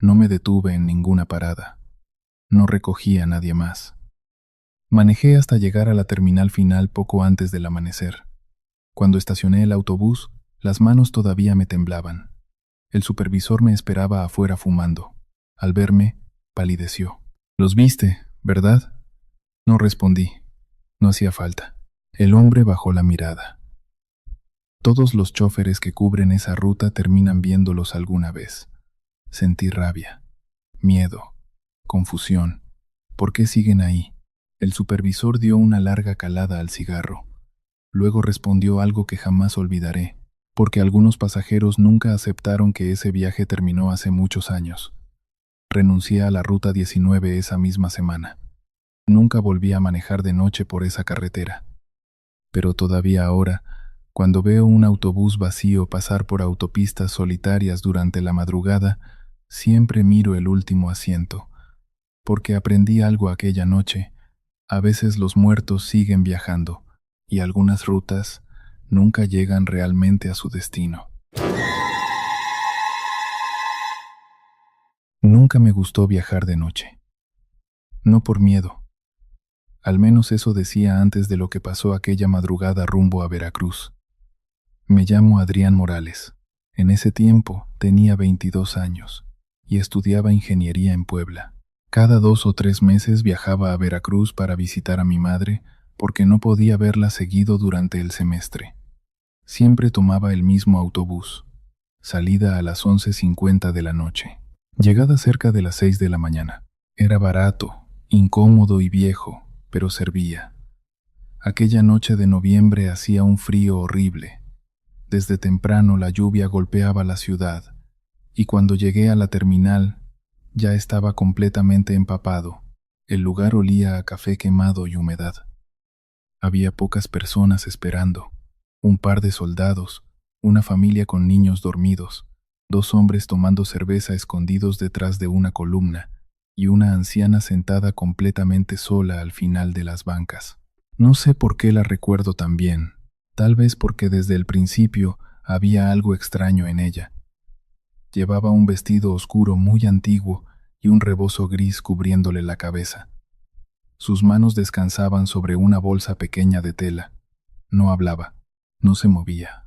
No me detuve en ninguna parada. No recogí a nadie más. Manejé hasta llegar a la terminal final poco antes del amanecer. Cuando estacioné el autobús, las manos todavía me temblaban. El supervisor me esperaba afuera fumando. Al verme, palideció. «¿Los viste, verdad?» No respondí. No hacía falta. El hombre bajó la mirada. Todos los chóferes que cubren esa ruta terminan viéndolos alguna vez. Sentí rabia, miedo, confusión. ¿Por qué siguen ahí? El supervisor dio una larga calada al cigarro. Luego respondió algo que jamás olvidaré, porque algunos pasajeros nunca aceptaron que ese viaje terminó hace muchos años. Renuncié a la Ruta 19 esa misma semana. Nunca volví a manejar de noche por esa carretera. Pero todavía ahora, cuando veo un autobús vacío pasar por autopistas solitarias durante la madrugada, siempre miro el último asiento, porque aprendí algo aquella noche. A veces los muertos siguen viajando, y algunas rutas nunca llegan realmente a su destino. Nunca me gustó viajar de noche. No por miedo. Al menos eso decía antes de lo que pasó aquella madrugada rumbo a Veracruz. Me llamo Adrián Morales. En ese tiempo tenía 22 años y estudiaba ingeniería en Puebla. Cada 2 o 3 meses viajaba a Veracruz para visitar a mi madre porque no podía verla seguido durante el semestre. Siempre tomaba el mismo autobús. Salida a las 11:50 de la noche. Llegada cerca de las 6 de la mañana. Era barato, incómodo y viejo, pero servía. Aquella noche de noviembre hacía un frío horrible. Desde temprano la lluvia golpeaba la ciudad, y cuando llegué a la terminal ya estaba completamente empapado. El lugar olía a café quemado y humedad. Había pocas personas esperando, un par de soldados, una familia con niños dormidos, 2 hombres tomando cerveza escondidos detrás de una columna, y una anciana sentada completamente sola al final de las bancas. No sé por qué la recuerdo tan bien. Tal vez porque desde el principio había algo extraño en ella. Llevaba un vestido oscuro muy antiguo y un rebozo gris cubriéndole la cabeza. Sus manos descansaban sobre una bolsa pequeña de tela. No hablaba, no se movía,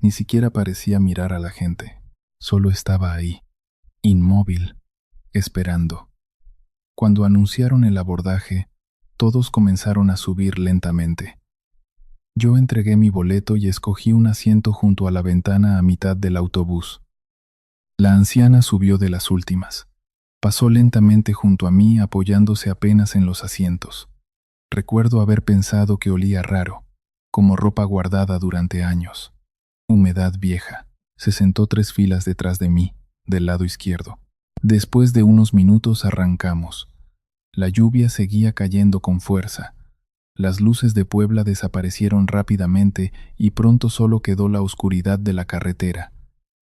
ni siquiera parecía mirar a la gente. Solo estaba ahí, inmóvil, esperando. Cuando anunciaron el abordaje, todos comenzaron a subir lentamente. Yo entregué mi boleto y escogí un asiento junto a la ventana a mitad del autobús. La anciana subió de las últimas. Pasó lentamente junto a mí apoyándose apenas en los asientos. Recuerdo haber pensado que olía raro, como ropa guardada durante años. Humedad vieja. Se sentó 3 filas detrás de mí, del lado izquierdo. Después de unos minutos arrancamos. La lluvia seguía cayendo con fuerza. Las luces de Puebla desaparecieron rápidamente y pronto solo quedó la oscuridad de la carretera.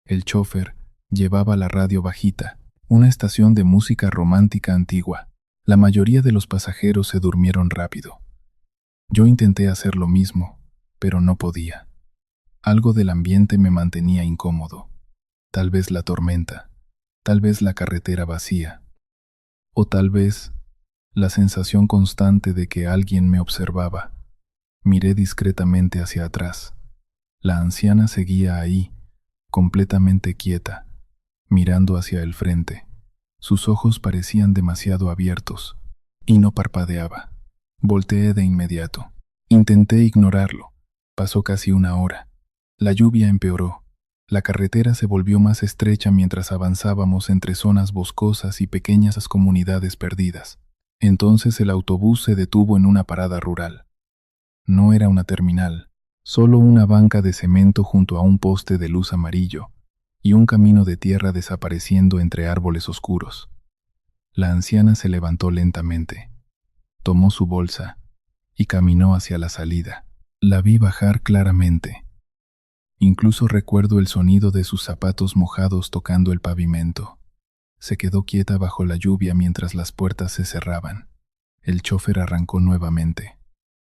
El chófer llevaba la radio bajita, una estación de música romántica antigua. La mayoría de los pasajeros se durmieron rápido. Yo intenté hacer lo mismo, pero no podía. Algo del ambiente me mantenía incómodo. Tal vez la tormenta, tal vez la carretera vacía, o tal vez la sensación constante de que alguien me observaba. Miré discretamente hacia atrás. La anciana seguía ahí, completamente quieta, mirando hacia el frente. Sus ojos parecían demasiado abiertos, y no parpadeaba. Volteé de inmediato. Intenté ignorarlo. Pasó casi 1 hora. La lluvia empeoró. La carretera se volvió más estrecha mientras avanzábamos entre zonas boscosas y pequeñas comunidades perdidas. Entonces el autobús se detuvo en una parada rural. No era una terminal, solo una banca de cemento junto a un poste de luz amarillo y un camino de tierra desapareciendo entre árboles oscuros. La anciana se levantó lentamente, tomó su bolsa y caminó hacia la salida. La vi bajar claramente. Incluso recuerdo el sonido de sus zapatos mojados tocando el pavimento. Se quedó quieta bajo la lluvia mientras las puertas se cerraban. El chófer arrancó nuevamente.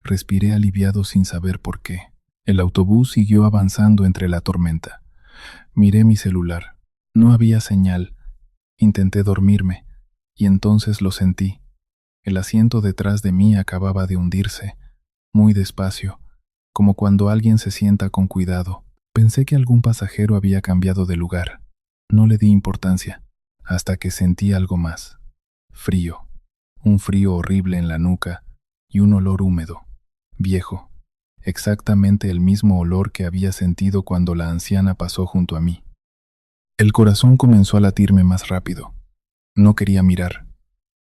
Respiré aliviado sin saber por qué. El autobús siguió avanzando entre la tormenta. Miré mi celular. No había señal. Intenté dormirme, y entonces lo sentí. El asiento detrás de mí acababa de hundirse, muy despacio, como cuando alguien se sienta con cuidado. Pensé que algún pasajero había cambiado de lugar. No le di importancia, hasta que sentí algo más. Frío. Un frío horrible en la nuca y un olor húmedo, viejo. Exactamente el mismo olor que había sentido cuando la anciana pasó junto a mí. El corazón comenzó a latirme más rápido. No quería mirar,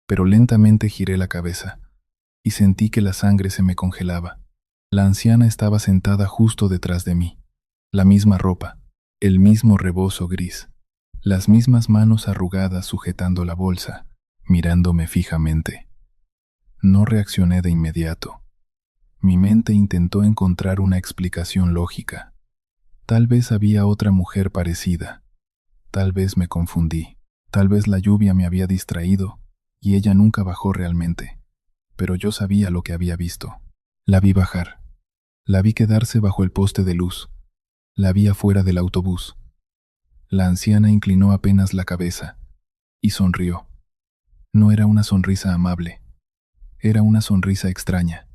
pero lentamente giré la cabeza y sentí que la sangre se me congelaba. La anciana estaba sentada justo detrás de mí. La misma ropa, el mismo rebozo gris, las mismas manos arrugadas sujetando la bolsa, mirándome fijamente. No reaccioné de inmediato. Mi mente intentó encontrar una explicación lógica. Tal vez había otra mujer parecida. Tal vez me confundí. Tal vez la lluvia me había distraído y ella nunca bajó realmente. Pero yo sabía lo que había visto. La vi bajar. La vi quedarse bajo el poste de luz. La vi afuera del autobús. La anciana inclinó apenas la cabeza y sonrió. No era una sonrisa amable. Era una sonrisa extraña,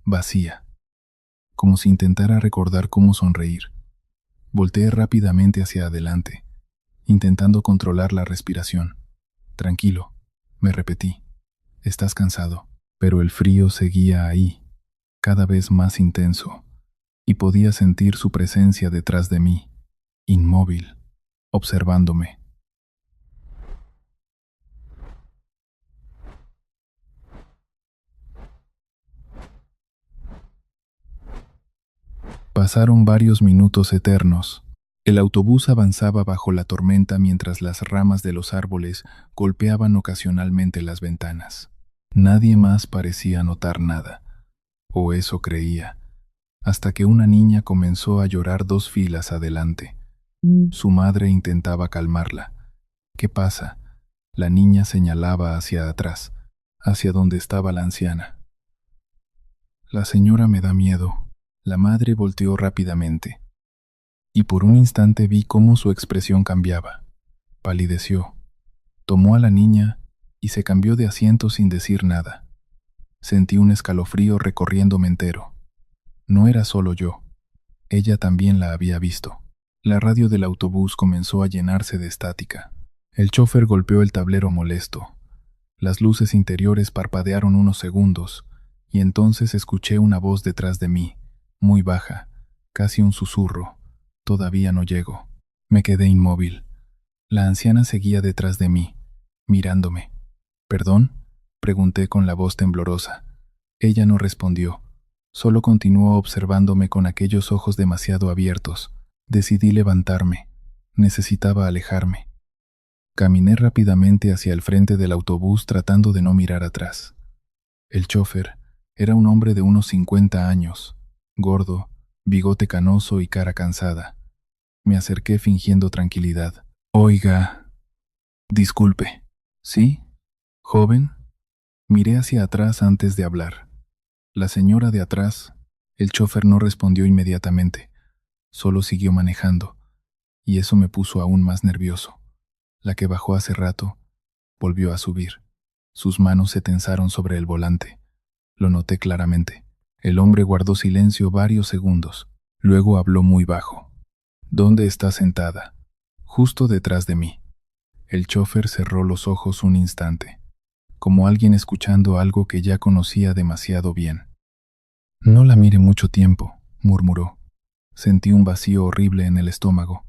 vacía, como si intentara recordar cómo sonreír. Volteé rápidamente hacia adelante, intentando controlar la respiración. Tranquilo, me repetí. Estás cansado. Pero el frío seguía ahí, cada vez más intenso, y podía sentir su presencia detrás de mí, inmóvil, observándome. Pasaron varios minutos eternos. El autobús avanzaba bajo la tormenta mientras las ramas de los árboles golpeaban ocasionalmente las ventanas. Nadie más parecía notar nada, o eso creía, hasta que una niña comenzó a llorar 2 filas adelante. Su madre intentaba calmarla. ¿Qué pasa? La niña señalaba hacia atrás, hacia donde estaba la anciana. La señora me da miedo. La madre volteó rápidamente, y por un instante vi cómo su expresión cambiaba. Palideció, tomó a la niña y se cambió de asiento sin decir nada. Sentí un escalofrío recorriéndome entero. No era solo yo, ella también la había visto. La radio del autobús comenzó a llenarse de estática. El chofer golpeó el tablero molesto. Las luces interiores parpadearon unos segundos, y entonces escuché una voz detrás de mí, muy baja, casi un susurro. Todavía no llego. Me quedé inmóvil. La anciana seguía detrás de mí, mirándome. ¿Perdón?, pregunté con la voz temblorosa. Ella no respondió. Solo continuó observándome con aquellos ojos demasiado abiertos. Decidí levantarme. Necesitaba alejarme. Caminé rápidamente hacia el frente del autobús tratando de no mirar atrás. El chofer era un hombre de unos 50 años, gordo, bigote canoso y cara cansada. Me acerqué fingiendo tranquilidad. Oiga, disculpe. ¿Sí? ¿Joven? Miré hacia atrás antes de hablar. La señora de atrás, el chofer no respondió inmediatamente, solo siguió manejando, y eso me puso aún más nervioso. La que bajó hace rato volvió a subir. Sus manos se tensaron sobre el volante. Lo noté claramente. El hombre guardó silencio varios segundos. Luego habló muy bajo. ¿Dónde está sentada? Justo detrás de mí. El chofer cerró los ojos un instante, como alguien escuchando algo que ya conocía demasiado bien. No la mire mucho tiempo, murmuró. Sentí un vacío horrible en el estómago.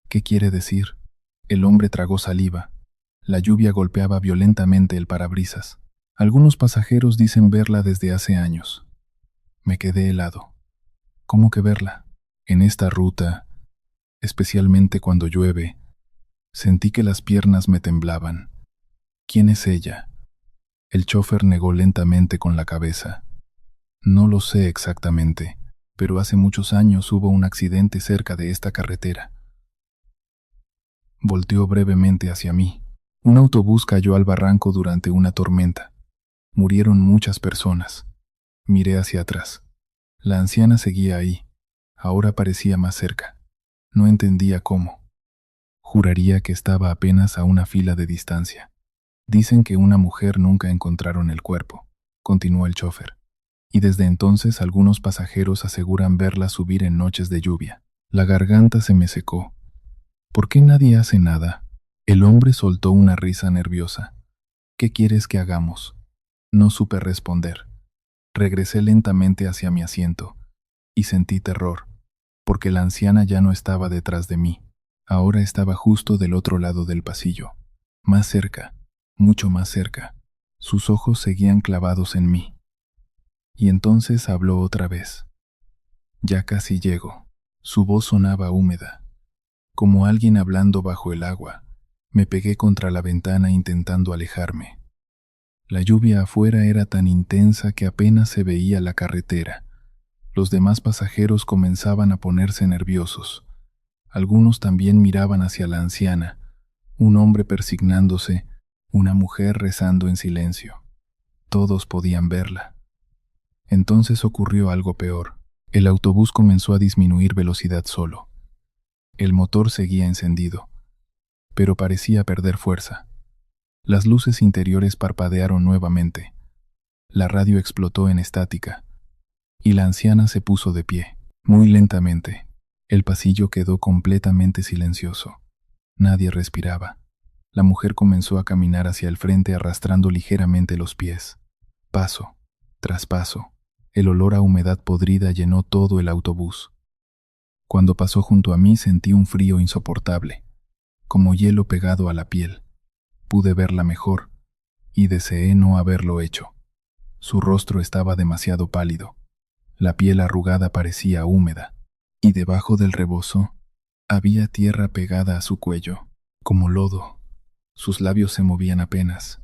¿Qué quiere decir? El hombre tragó saliva. La lluvia golpeaba violentamente el parabrisas. Algunos pasajeros dicen verla desde hace años. Me quedé helado. ¿Cómo que verla? En esta ruta, especialmente cuando llueve, sentí que las piernas me temblaban. ¿Quién es ella? El chofer negó lentamente con la cabeza. No lo sé exactamente, pero hace muchos años hubo un accidente cerca de esta carretera. Volteó brevemente hacia mí. Un autobús cayó al barranco durante una tormenta. Murieron muchas personas. Miré hacia atrás. La anciana seguía ahí. Ahora parecía más cerca. No entendía cómo. Juraría que estaba apenas a una fila de distancia. Dicen que una mujer nunca encontraron el cuerpo, continuó el chofer. Y desde entonces algunos pasajeros aseguran verla subir en noches de lluvia. La garganta se me secó. ¿Por qué nadie hace nada? El hombre soltó una risa nerviosa. ¿Qué quieres que hagamos? No supe responder. Regresé lentamente hacia mi asiento y sentí terror, porque la anciana ya no estaba detrás de mí. Ahora estaba justo del otro lado del pasillo, más cerca, mucho más cerca. Sus ojos seguían clavados en mí. Y entonces habló otra vez. Ya casi llego. Su voz sonaba húmeda, como alguien hablando bajo el agua. Me pegué contra la ventana intentando alejarme. La lluvia afuera era tan intensa que apenas se veía la carretera. Los demás pasajeros comenzaban a ponerse nerviosos. Algunos también miraban hacia la anciana, un hombre persignándose, una mujer rezando en silencio. Todos podían verla. Entonces ocurrió algo peor. El autobús comenzó a disminuir velocidad solo. El motor seguía encendido, pero parecía perder fuerza. Las luces interiores parpadearon nuevamente. La radio explotó en estática, y la anciana se puso de pie, muy lentamente. El pasillo quedó completamente silencioso. Nadie respiraba. La mujer comenzó a caminar hacia el frente arrastrando ligeramente los pies. Paso tras paso, el olor a humedad podrida llenó todo el autobús. Cuando pasó junto a mí sentí un frío insoportable, como hielo pegado a la piel. Pude verla mejor, y deseé no haberlo hecho. Su rostro estaba demasiado pálido. La piel arrugada parecía húmeda, y debajo del rebozo había tierra pegada a su cuello, como lodo. Sus labios se movían apenas.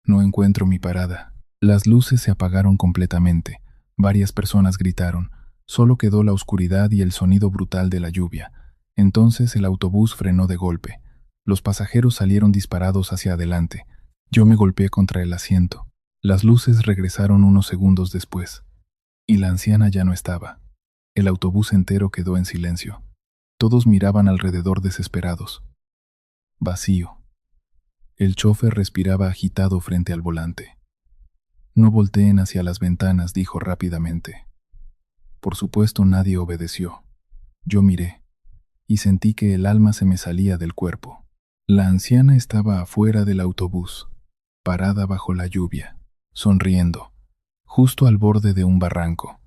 No encuentro mi parada. Las luces se apagaron completamente. Varias personas gritaron. Solo quedó la oscuridad y el sonido brutal de la lluvia. Entonces el autobús frenó de golpe. Los pasajeros salieron disparados hacia adelante. Yo me golpeé contra el asiento. Las luces regresaron unos segundos después, y la anciana ya no estaba. El autobús entero quedó en silencio. Todos miraban alrededor desesperados. Vacío. El chofer respiraba agitado frente al volante. No volteen hacia las ventanas, dijo rápidamente. Por supuesto nadie obedeció. Yo miré, y sentí que el alma se me salía del cuerpo. La anciana estaba afuera del autobús, parada bajo la lluvia, sonriendo, justo al borde de un barranco.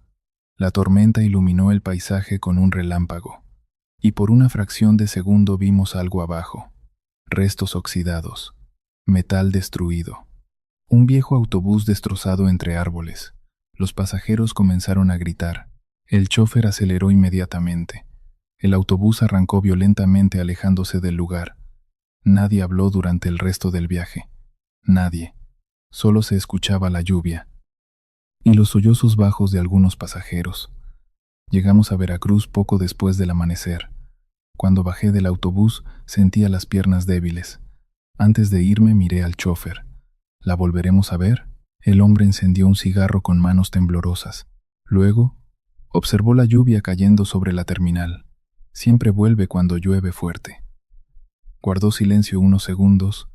La tormenta iluminó el paisaje con un relámpago, y por una fracción de segundo vimos algo abajo. Restos oxidados, metal destruido. Un viejo autobús destrozado entre árboles. Los pasajeros comenzaron a gritar. El chofer aceleró inmediatamente. El autobús arrancó violentamente alejándose del lugar. Nadie habló durante el resto del viaje. Nadie. Solo se escuchaba la lluvia y los sollozos bajos de algunos pasajeros. Llegamos a Veracruz poco después del amanecer. Cuando bajé del autobús sentía las piernas débiles. Antes de irme miré al chofer. ¿La volveremos a ver? El hombre encendió un cigarro con manos temblorosas. Luego, observó la lluvia cayendo sobre la terminal. Siempre vuelve cuando llueve fuerte. Guardó silencio unos segundos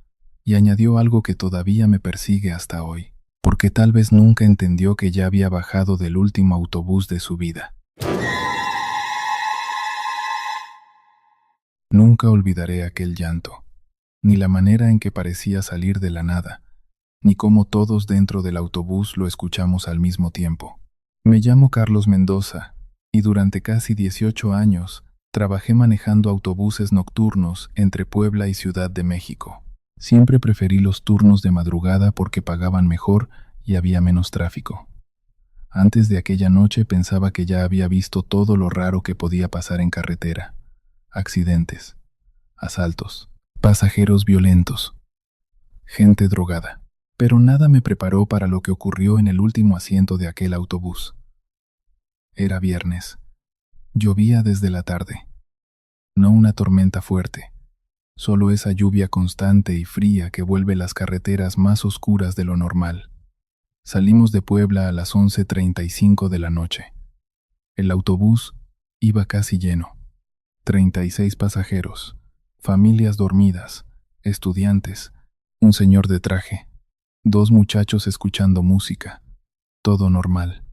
y añadió algo que todavía me persigue hasta hoy, porque tal vez nunca entendió que ya había bajado del último autobús de su vida. Nunca olvidaré aquel llanto, ni la manera en que parecía salir de la nada, ni cómo todos dentro del autobús lo escuchamos al mismo tiempo. Me llamo Carlos Mendoza, y durante casi 18 años trabajé manejando autobuses nocturnos entre Puebla y Ciudad de México. Siempre preferí los turnos de madrugada porque pagaban mejor y había menos tráfico. Antes de aquella noche pensaba que ya había visto todo lo raro que podía pasar en carretera. Accidentes, asaltos, pasajeros violentos, gente drogada. Pero nada me preparó para lo que ocurrió en el último asiento de aquel autobús. Era viernes. Llovía desde la tarde. No una tormenta fuerte, solo esa lluvia constante y fría que vuelve las carreteras más oscuras de lo normal. Salimos de Puebla a las 11:35 de la noche. El autobús iba casi lleno. 36 pasajeros, familias dormidas, estudiantes, un señor de traje, 2 muchachos escuchando música. Todo normal.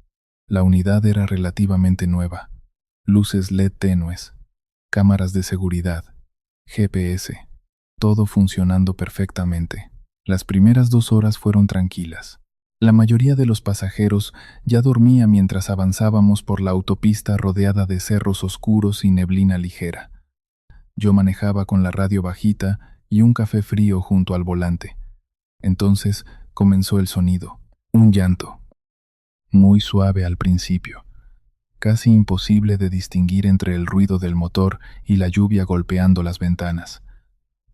La unidad era relativamente nueva. Luces LED tenues, cámaras de seguridad, GPS, todo funcionando perfectamente. Las primeras 2 horas fueron tranquilas. La mayoría de los pasajeros ya dormía mientras avanzábamos por la autopista rodeada de cerros oscuros y neblina ligera. Yo manejaba con la radio bajita y un café frío junto al volante. Entonces comenzó el sonido, un llanto, muy suave al principio, casi imposible de distinguir entre el ruido del motor y la lluvia golpeando las ventanas.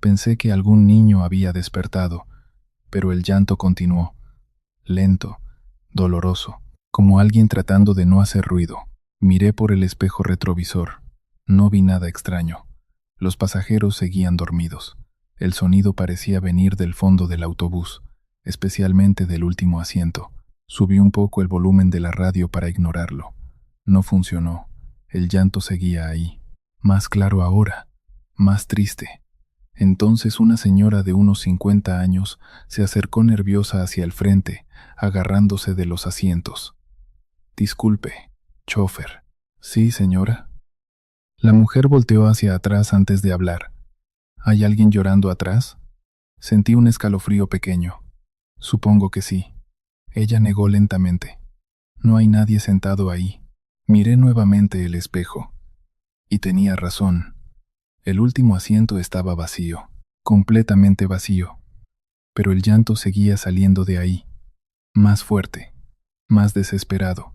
Pensé que algún niño había despertado, pero el llanto continuó, lento, doloroso, como alguien tratando de no hacer ruido. Miré por el espejo retrovisor. No vi nada extraño. Los pasajeros seguían dormidos. El sonido parecía venir del fondo del autobús, especialmente del último asiento. Subí un poco el volumen de la radio para ignorarlo. No funcionó. El llanto seguía ahí. Más claro ahora, más triste. Entonces una señora de unos 50 años se acercó nerviosa hacia el frente, agarrándose de los asientos. «Disculpe, chofer». «Sí, señora». La mujer volteó hacia atrás antes de hablar. «¿Hay alguien llorando atrás?» Sentí un escalofrío pequeño. «Supongo que sí». Ella negó lentamente. «No hay nadie sentado ahí». Miré nuevamente el espejo. Y tenía razón. El último asiento estaba vacío, completamente vacío. Pero el llanto seguía saliendo de ahí, más fuerte, más desesperado.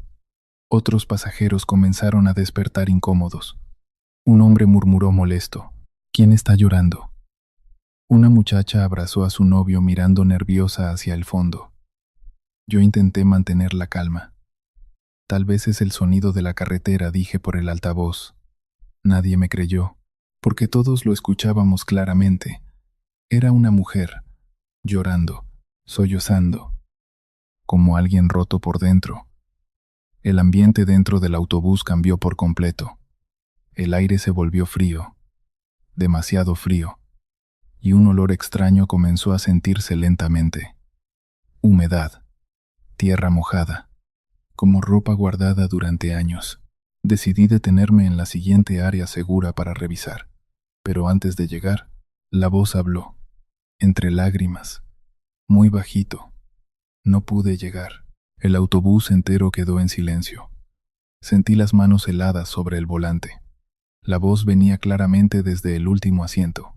Otros pasajeros comenzaron a despertar incómodos. Un hombre murmuró molesto: «¿Quién está llorando?». Una muchacha abrazó a su novio mirando nerviosa hacia el fondo. Yo intenté mantener la calma. «Tal vez es el sonido de la carretera», dije por el altavoz. Nadie me creyó, porque todos lo escuchábamos claramente. Era una mujer, llorando, sollozando, como alguien roto por dentro. El ambiente dentro del autobús cambió por completo. El aire se volvió frío, demasiado frío, y un olor extraño comenzó a sentirse lentamente. Humedad, tierra mojada, como ropa guardada durante años. Decidí detenerme en la siguiente área segura para revisar. Pero antes de llegar, la voz habló, entre lágrimas, muy bajito. No pude llegar. El autobús entero quedó en silencio. Sentí las manos heladas sobre el volante. La voz venía claramente desde el último asiento,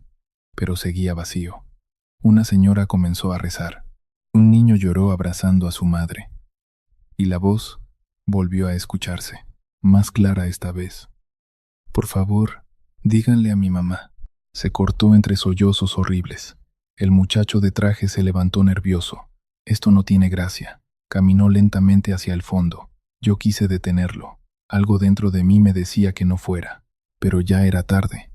pero seguía vacío. Una señora comenzó a rezar. Un niño lloró abrazando a su madre. Y la voz volvió a escucharse, más clara esta vez. «Por favor, díganle a mi mamá». Se cortó entre sollozos horribles. El muchacho de traje se levantó nervioso. «Esto no tiene gracia». Caminó lentamente hacia el fondo. Yo quise detenerlo. Algo dentro de mí me decía que no fuera, pero ya era tarde.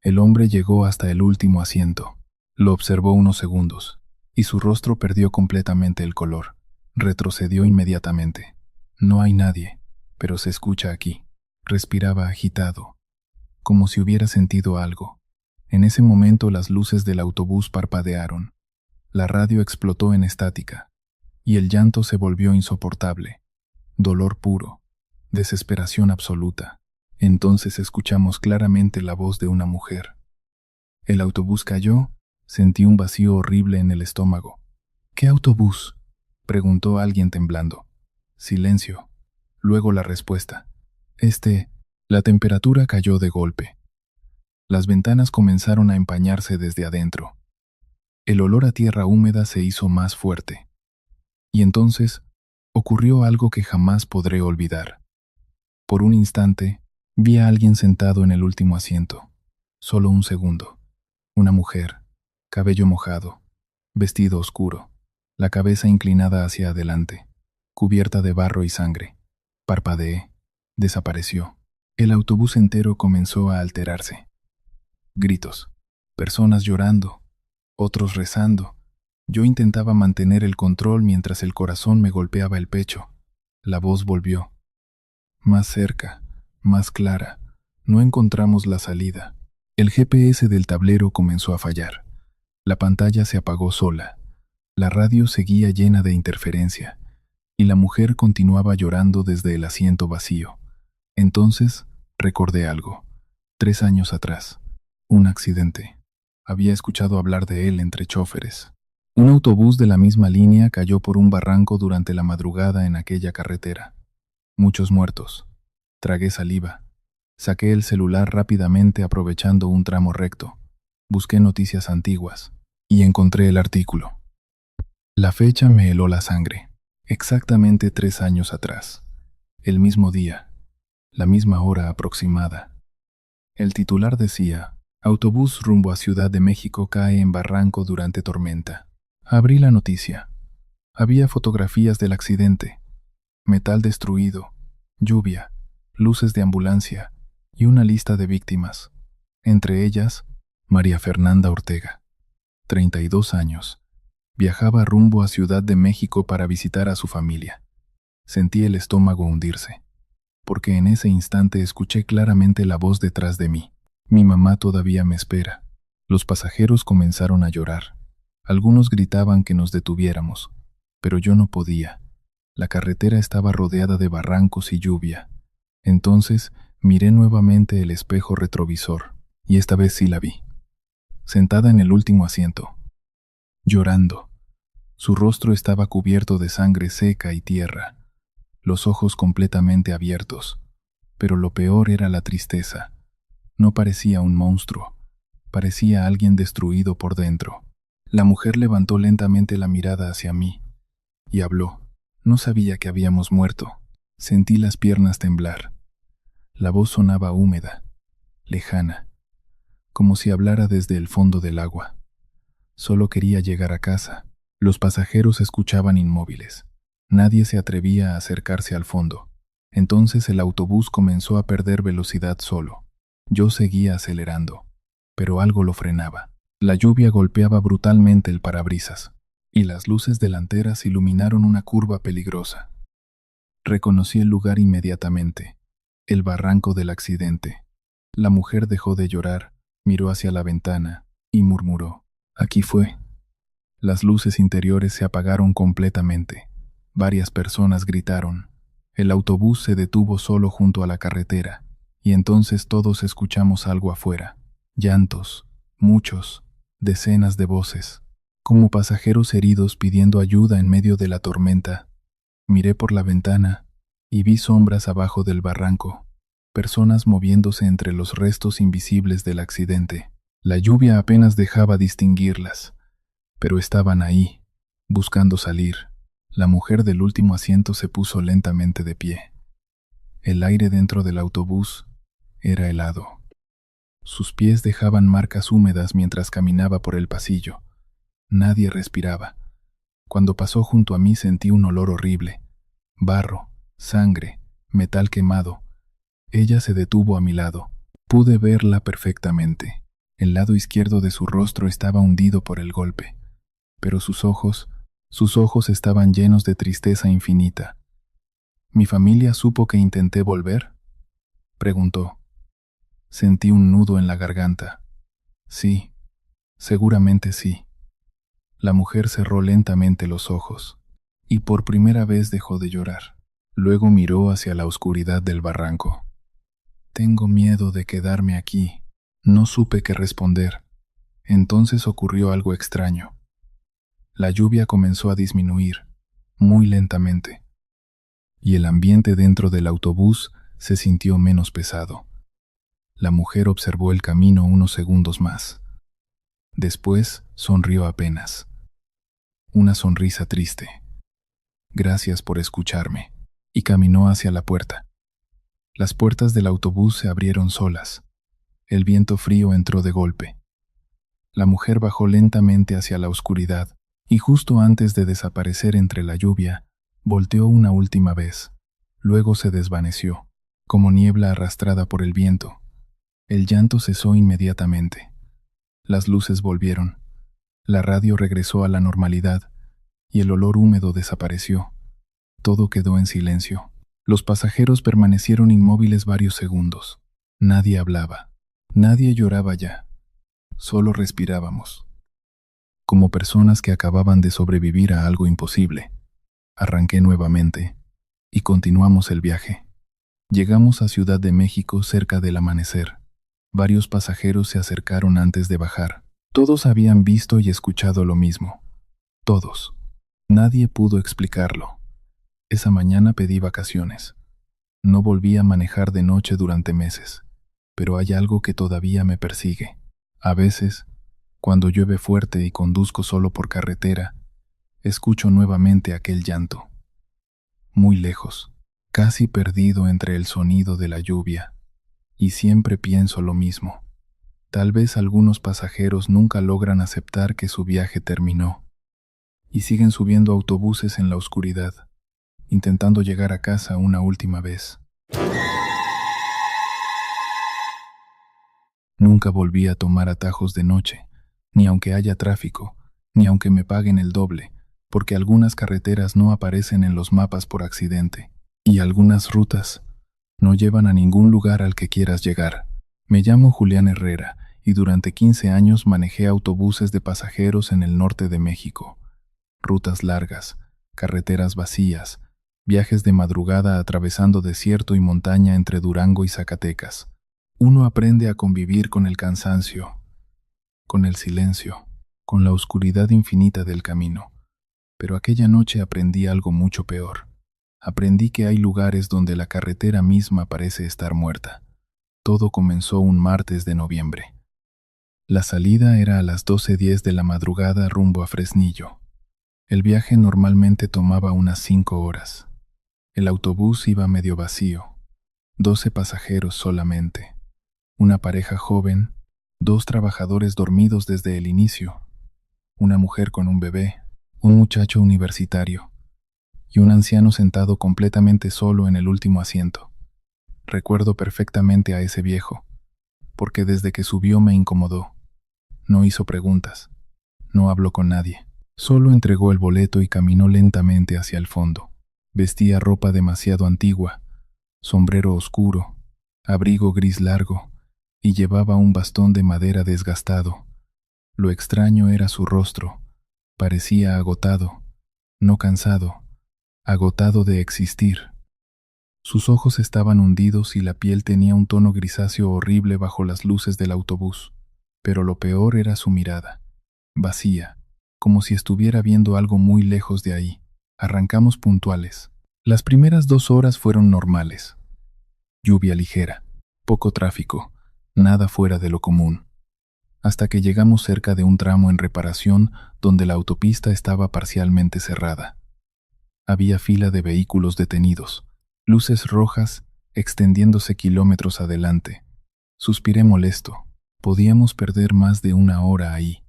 El hombre llegó hasta el último asiento. Lo observó unos segundos, y su rostro perdió completamente el color. Retrocedió inmediatamente. «No hay nadie, pero se escucha aquí». Respiraba agitado, como si hubiera sentido algo. En ese momento las luces del autobús parpadearon. La radio explotó en estática, y el llanto se volvió insoportable. Dolor puro, desesperación absoluta. Entonces escuchamos claramente la voz de una mujer. El autobús cayó, sentí un vacío horrible en el estómago. «¿Qué autobús?», preguntó alguien temblando. Silencio. Luego la respuesta. La temperatura cayó de golpe. Las ventanas comenzaron a empañarse desde adentro. El olor a tierra húmeda se hizo más fuerte. Y entonces ocurrió algo que jamás podré olvidar. Por un instante, vi a alguien sentado en el último asiento. Solo un segundo. Una mujer, cabello mojado, vestido oscuro, la cabeza inclinada hacia adelante, cubierta de barro y sangre. Parpadeé. Desapareció. El autobús entero comenzó a alterarse. Gritos. Personas llorando. Otros rezando. Yo intentaba mantener el control mientras el corazón me golpeaba el pecho. La voz volvió. Más cerca, más clara. No encontramos la salida. El GPS del tablero comenzó a fallar. La pantalla se apagó sola. La radio seguía llena de interferencia. Y la mujer continuaba llorando desde el asiento vacío. Entonces recordé algo. 3 años atrás. Un accidente. Había escuchado hablar de él entre chóferes. Un autobús de la misma línea cayó por un barranco durante la madrugada en aquella carretera. Muchos muertos. Tragué saliva. Saqué el celular rápidamente aprovechando un tramo recto. Busqué noticias antiguas y encontré el artículo. La fecha me heló la sangre. Exactamente 3 años atrás. El mismo día, La misma hora aproximada. El titular decía: autobús rumbo a Ciudad de México cae en barranco durante tormenta. Abrí la noticia. Había fotografías del accidente, metal destruido, lluvia, luces de ambulancia y una lista de víctimas. Entre ellas, María Fernanda Ortega, 32 años. Viajaba rumbo a Ciudad de México para visitar a su familia. Sentí el estómago hundirse, porque en ese instante escuché claramente la voz detrás de mí. Mi mamá todavía me espera. Los pasajeros comenzaron a llorar. Algunos gritaban que nos detuviéramos, pero yo no podía. La carretera estaba rodeada de barrancos y lluvia. Entonces miré nuevamente el espejo retrovisor, y esta vez sí la vi. Sentada en el último asiento, llorando. Su rostro estaba cubierto de sangre seca y tierra, los ojos completamente abiertos. Pero lo peor era la tristeza. No parecía un monstruo, parecía alguien destruido por dentro. La mujer levantó lentamente la mirada hacia mí y habló. No sabía que habíamos muerto. Sentí las piernas temblar. La voz sonaba húmeda, lejana, como si hablara desde el fondo del agua. Solo quería llegar a casa. Los pasajeros escuchaban inmóviles. Nadie se atrevía a acercarse al fondo. Entonces el autobús comenzó a perder velocidad solo. Yo seguía acelerando, pero algo lo frenaba. La lluvia golpeaba brutalmente el parabrisas, y las luces delanteras iluminaron una curva peligrosa. Reconocí el lugar inmediatamente, el barranco del accidente. La mujer dejó de llorar, miró hacia la ventana y murmuró: aquí fue. Las luces interiores se apagaron completamente. Varias personas gritaron. El autobús se detuvo solo junto a la carretera, y entonces todos escuchamos algo afuera. Llantos, muchos, decenas de voces, como pasajeros heridos pidiendo ayuda en medio de la tormenta. Miré por la ventana y vi sombras abajo del barranco, personas moviéndose entre los restos invisibles del accidente. La lluvia apenas dejaba distinguirlas, pero estaban ahí, buscando salir. La mujer del último asiento se puso lentamente de pie. El aire dentro del autobús era helado. Sus pies dejaban marcas húmedas mientras caminaba por el pasillo. Nadie respiraba. Cuando pasó junto a mí sentí un olor horrible. Barro, sangre, metal quemado. Ella se detuvo a mi lado. Pude verla perfectamente. El lado izquierdo de su rostro estaba hundido por el golpe, pero sus ojos estaban llenos de tristeza infinita. ¿Mi familia supo que intenté volver?, preguntó. Sentí un nudo en la garganta. Sí, seguramente sí. La mujer cerró lentamente los ojos, y por primera vez dejó de llorar. Luego miró hacia la oscuridad del barranco. Tengo miedo de quedarme aquí. No supe qué responder. Entonces ocurrió algo extraño. La lluvia comenzó a disminuir, muy lentamente, y el ambiente dentro del autobús se sintió menos pesado. La mujer observó el camino unos segundos más. Después sonrió apenas. Una sonrisa triste. Gracias por escucharme. Y caminó hacia la puerta. Las puertas del autobús se abrieron solas. El viento frío entró de golpe. La mujer bajó lentamente hacia la oscuridad, y justo antes de desaparecer entre la lluvia, volteó una última vez. Luego se desvaneció, como niebla arrastrada por el viento. El llanto cesó inmediatamente. Las luces volvieron. La radio regresó a la normalidad, y el olor húmedo desapareció. Todo quedó en silencio. Los pasajeros permanecieron inmóviles varios segundos. Nadie hablaba. Nadie lloraba ya. Solo respirábamos, como personas que acababan de sobrevivir a algo imposible. Arranqué nuevamente y continuamos el viaje. Llegamos a Ciudad de México cerca del amanecer. Varios pasajeros se acercaron antes de bajar. Todos habían visto y escuchado lo mismo. Todos. Nadie pudo explicarlo. Esa mañana pedí vacaciones. No volví a manejar de noche durante meses, pero hay algo que todavía me persigue. A veces, cuando llueve fuerte y conduzco solo por carretera, escucho nuevamente aquel llanto. Muy lejos, casi perdido entre el sonido de la lluvia. Y siempre pienso lo mismo. Tal vez algunos pasajeros nunca logran aceptar que su viaje terminó y siguen subiendo autobuses en la oscuridad, intentando llegar a casa una última vez. Nunca volví a tomar atajos de noche, ni aunque haya tráfico, ni aunque me paguen el doble, porque algunas carreteras no aparecen en los mapas por accidente, y algunas rutas no llevan a ningún lugar al que quieras llegar. Me llamo Julián Herrera, y durante 15 años manejé autobuses de pasajeros en el norte de México. Rutas largas, carreteras vacías, viajes de madrugada atravesando desierto y montaña entre Durango y Zacatecas. Uno aprende a convivir con el cansancio, con el silencio, con la oscuridad infinita del camino. Pero aquella noche aprendí algo mucho peor. Aprendí que hay lugares donde la carretera misma parece estar muerta. Todo comenzó un martes de noviembre. La salida era a las 12:10 de la madrugada rumbo a Fresnillo. El viaje normalmente tomaba unas 5 horas. El autobús iba medio vacío, 12 pasajeros solamente. Una pareja joven, 2 trabajadores dormidos desde el inicio, una mujer con un bebé, un muchacho universitario y un anciano sentado completamente solo en el último asiento. Recuerdo perfectamente a ese viejo, porque desde que subió me incomodó. No hizo preguntas, no habló con nadie, solo entregó el boleto y caminó lentamente hacia el fondo. Vestía ropa demasiado antigua, sombrero oscuro, abrigo gris largo, y llevaba un bastón de madera desgastado. Lo extraño era su rostro. Parecía agotado, no cansado, agotado de existir. Sus ojos estaban hundidos y la piel tenía un tono grisáceo horrible bajo las luces del autobús. Pero lo peor era su mirada, vacía, como si estuviera viendo algo muy lejos de ahí. Arrancamos puntuales. Las primeras 2 horas fueron normales. Lluvia ligera, poco tráfico, nada fuera de lo común. Hasta que llegamos cerca de un tramo en reparación donde la autopista estaba parcialmente cerrada. Había fila de vehículos detenidos, luces rojas extendiéndose kilómetros adelante. Suspiré molesto. Podíamos perder más de 1 hora ahí.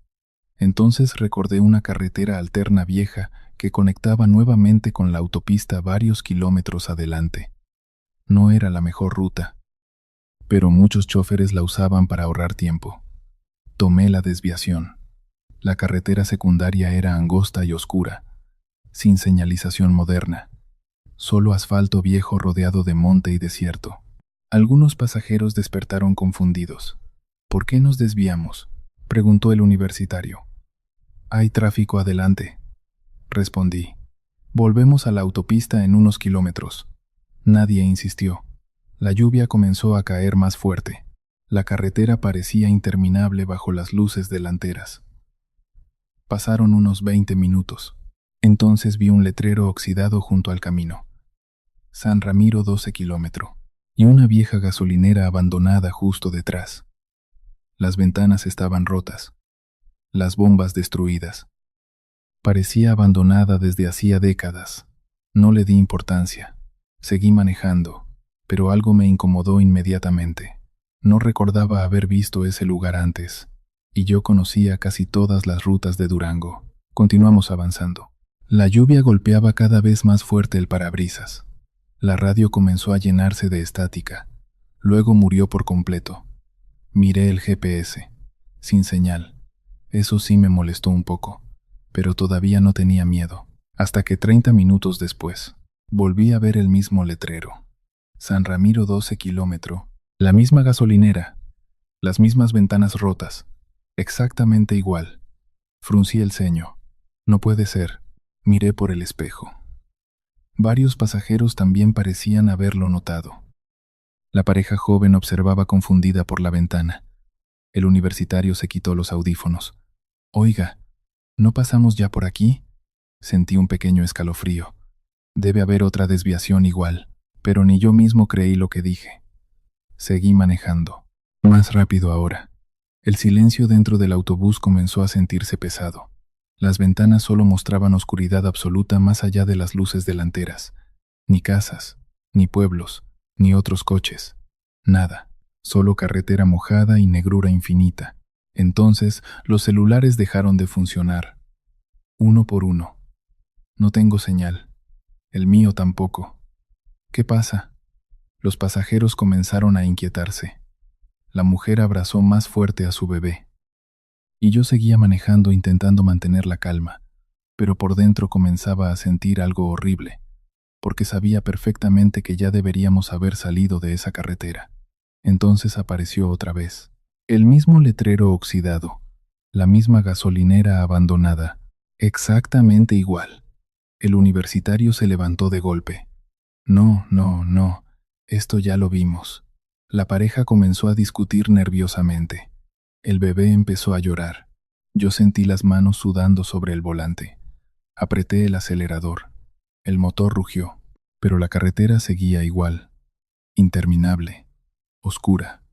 Entonces recordé una carretera alterna vieja que conectaba nuevamente con la autopista varios kilómetros adelante. No era la mejor ruta, pero muchos choferes la usaban para ahorrar tiempo. Tomé la desviación. La carretera secundaria era angosta y oscura, sin señalización moderna, solo asfalto viejo rodeado de monte y desierto. Algunos pasajeros despertaron confundidos. ¿Por qué nos desviamos?, preguntó el universitario. Hay tráfico adelante, respondí. Volvemos a la autopista en unos kilómetros. Nadie insistió. La lluvia comenzó a caer más fuerte. La carretera parecía interminable bajo las luces delanteras. Pasaron unos 20 minutos. Entonces vi un letrero oxidado junto al camino. San Ramiro 12 kilómetro. Y una vieja gasolinera abandonada justo detrás. Las ventanas estaban rotas. Las bombas destruidas. Parecía abandonada desde hacía décadas. No le di importancia. Seguí manejando, pero algo me incomodó inmediatamente. No recordaba haber visto ese lugar antes, y yo conocía casi todas las rutas de Durango. Continuamos avanzando. La lluvia golpeaba cada vez más fuerte el parabrisas. La radio comenzó a llenarse de estática. Luego murió por completo. Miré el GPS. Sin señal. Eso sí me molestó un poco, pero todavía no tenía miedo. Hasta que 30 minutos después, volví a ver el mismo letrero. San Ramiro 12 kilómetro. La misma gasolinera. Las mismas ventanas rotas. Exactamente igual. Fruncí el ceño. No puede ser. Miré por el espejo. Varios pasajeros también parecían haberlo notado. La pareja joven observaba confundida por la ventana. El universitario se quitó los audífonos. Oiga, ¿no pasamos ya por aquí? Sentí un pequeño escalofrío. Debe haber otra desviación igual, pero ni yo mismo creí lo que dije. Seguí manejando. Más rápido ahora. El silencio dentro del autobús comenzó a sentirse pesado. Las ventanas solo mostraban oscuridad absoluta más allá de las luces delanteras. Ni casas, Ni pueblos, ni otros coches. Nada. Solo carretera mojada y negrura infinita. Entonces, los celulares dejaron de funcionar. Uno por uno. No tengo señal. El mío tampoco. ¿Qué pasa? Los pasajeros comenzaron a inquietarse. La mujer abrazó más fuerte a su bebé. Y yo seguía manejando intentando mantener la calma, pero por dentro comenzaba a sentir algo horrible, porque sabía perfectamente que ya deberíamos haber salido de esa carretera. Entonces apareció otra vez. El mismo letrero oxidado, la misma gasolinera abandonada, exactamente igual. El universitario se levantó de golpe. No, no, no, esto ya lo vimos. La pareja comenzó a discutir nerviosamente. El bebé empezó a llorar. Yo sentí las manos sudando sobre el volante. Apreté el acelerador. El motor rugió, pero la carretera seguía igual, interminable, oscura,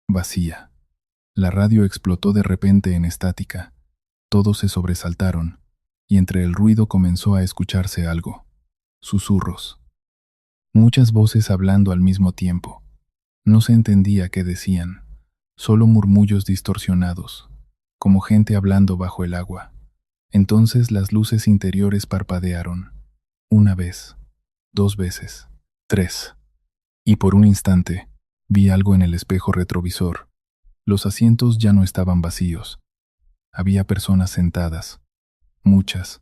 vacía. La radio explotó de repente en estática. Todos se sobresaltaron, y entre el ruido comenzó a escucharse algo. Susurros. Muchas voces hablando al mismo tiempo. No se entendía qué decían, solo murmullos distorsionados, como gente hablando bajo el agua. Entonces las luces interiores parpadearon. Una vez, 2 veces, 3. Y por un instante, vi algo en el espejo retrovisor. Los asientos ya no estaban vacíos. Había personas sentadas, muchas,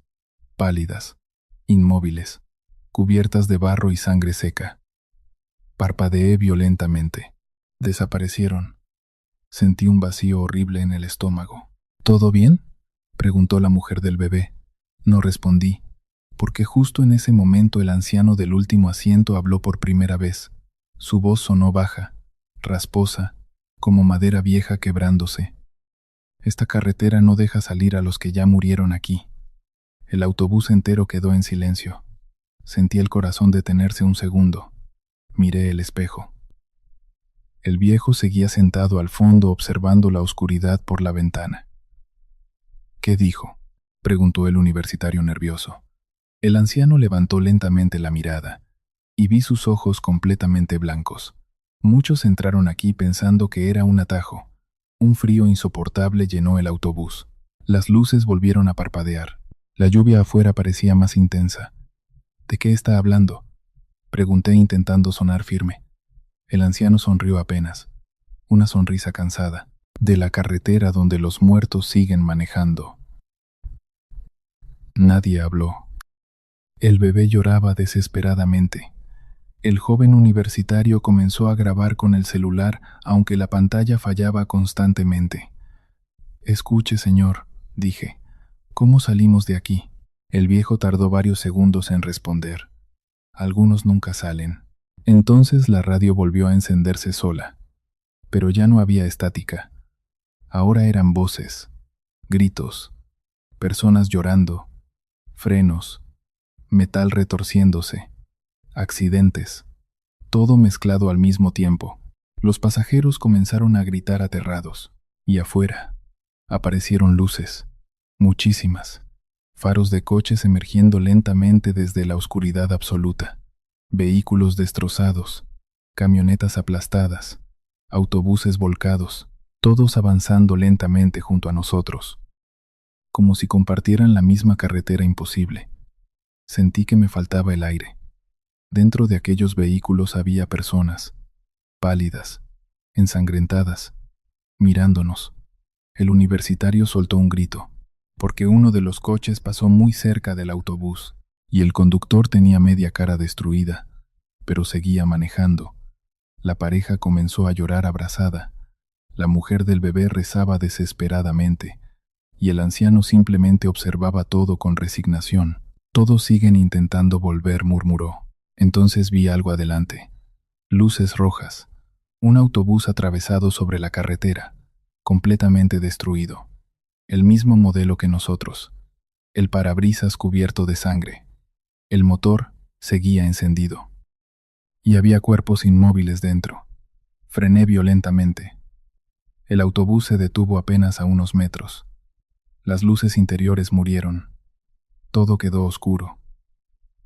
pálidas, inmóviles, cubiertas de barro y sangre seca. Parpadeé violentamente. Desaparecieron. Sentí un vacío horrible en el estómago. ¿Todo bien?, preguntó la mujer del bebé. No respondí, porque justo en ese momento el anciano del último asiento habló por primera vez. Su voz sonó baja, rasposa, como madera vieja quebrándose. Esta carretera no deja salir a los que ya murieron aquí. El autobús entero quedó en silencio. Sentí el corazón detenerse un segundo. Miré el espejo. El viejo seguía sentado al fondo observando la oscuridad por la ventana. ¿Qué dijo?, preguntó el universitario nervioso. El anciano levantó lentamente la mirada, y vi sus ojos completamente blancos. Muchos entraron aquí pensando que era un atajo. Un frío insoportable llenó el autobús. Las luces volvieron a parpadear. La lluvia afuera parecía más intensa. ¿De qué está hablando?, pregunté intentando sonar firme. El anciano sonrió apenas, una sonrisa cansada, de la carretera donde los muertos siguen manejando. Nadie habló. El bebé lloraba desesperadamente. El joven universitario comenzó a grabar con el celular, aunque la pantalla fallaba constantemente. «Escuche, señor», dije, «¿cómo salimos de aquí?». El viejo tardó varios segundos en responder. «Algunos nunca salen». Entonces la radio volvió a encenderse sola, pero ya no había estática. Ahora eran voces, gritos, personas llorando, frenos, metal retorciéndose, accidentes, todo mezclado al mismo tiempo. Los pasajeros comenzaron a gritar aterrados, y afuera aparecieron luces, muchísimas, faros de coches emergiendo lentamente desde la oscuridad absoluta, vehículos destrozados, camionetas aplastadas, autobuses volcados, todos avanzando lentamente junto a nosotros, como si compartieran la misma carretera imposible. Sentí que me faltaba el aire. Dentro de aquellos vehículos había personas, pálidas, ensangrentadas, mirándonos. El universitario soltó un grito, porque uno de los coches pasó muy cerca del autobús, y el conductor tenía media cara destruida, pero seguía manejando. La pareja comenzó a llorar abrazada. La mujer del bebé rezaba desesperadamente, y el anciano simplemente observaba todo con resignación. «Todos siguen intentando volver», murmuró. Entonces vi algo adelante. Luces rojas. Un autobús atravesado sobre la carretera, completamente destruido. El mismo modelo que nosotros. El parabrisas cubierto de sangre. El motor seguía encendido. Y había cuerpos inmóviles dentro. Frené violentamente. El autobús se detuvo apenas a unos metros. Las luces interiores murieron. Todo quedó oscuro,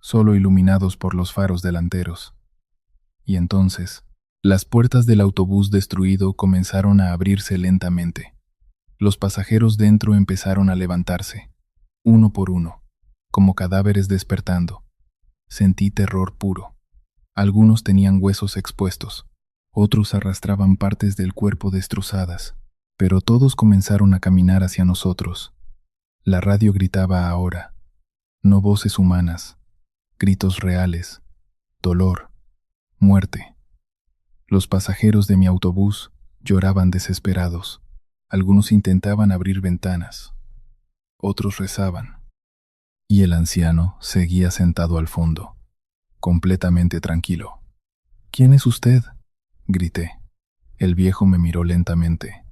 solo iluminados por los faros delanteros. Y entonces, las puertas del autobús destruido comenzaron a abrirse lentamente. Los pasajeros dentro empezaron a levantarse, uno por uno, como cadáveres despertando. Sentí terror puro. Algunos tenían huesos expuestos, otros arrastraban partes del cuerpo destrozadas, pero todos comenzaron a caminar hacia nosotros. La radio gritaba ahora, no voces humanas, gritos reales, dolor, muerte. Los pasajeros de mi autobús lloraban desesperados. Algunos intentaban abrir ventanas, otros rezaban. Y el anciano seguía sentado al fondo, completamente tranquilo. ¿Quién es usted?, grité. El viejo me miró lentamente,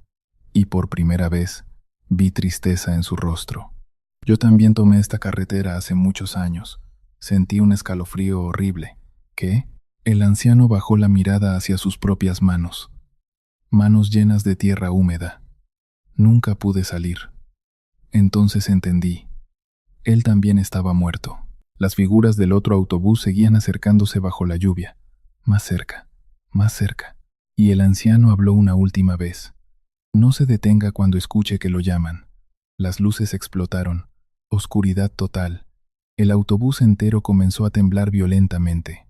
y por primera vez vi tristeza en su rostro. Yo también tomé esta carretera hace muchos años. Sentí un escalofrío horrible. ¿Qué? El anciano bajó la mirada hacia sus propias manos. Manos llenas de tierra húmeda. Nunca pude salir. Entonces entendí. Él también estaba muerto. Las figuras del otro autobús seguían acercándose bajo la lluvia. Más cerca, más cerca. Y el anciano habló una última vez. No se detenga cuando escuche que lo llaman. Las luces explotaron. Oscuridad total. El autobús entero comenzó a temblar violentamente.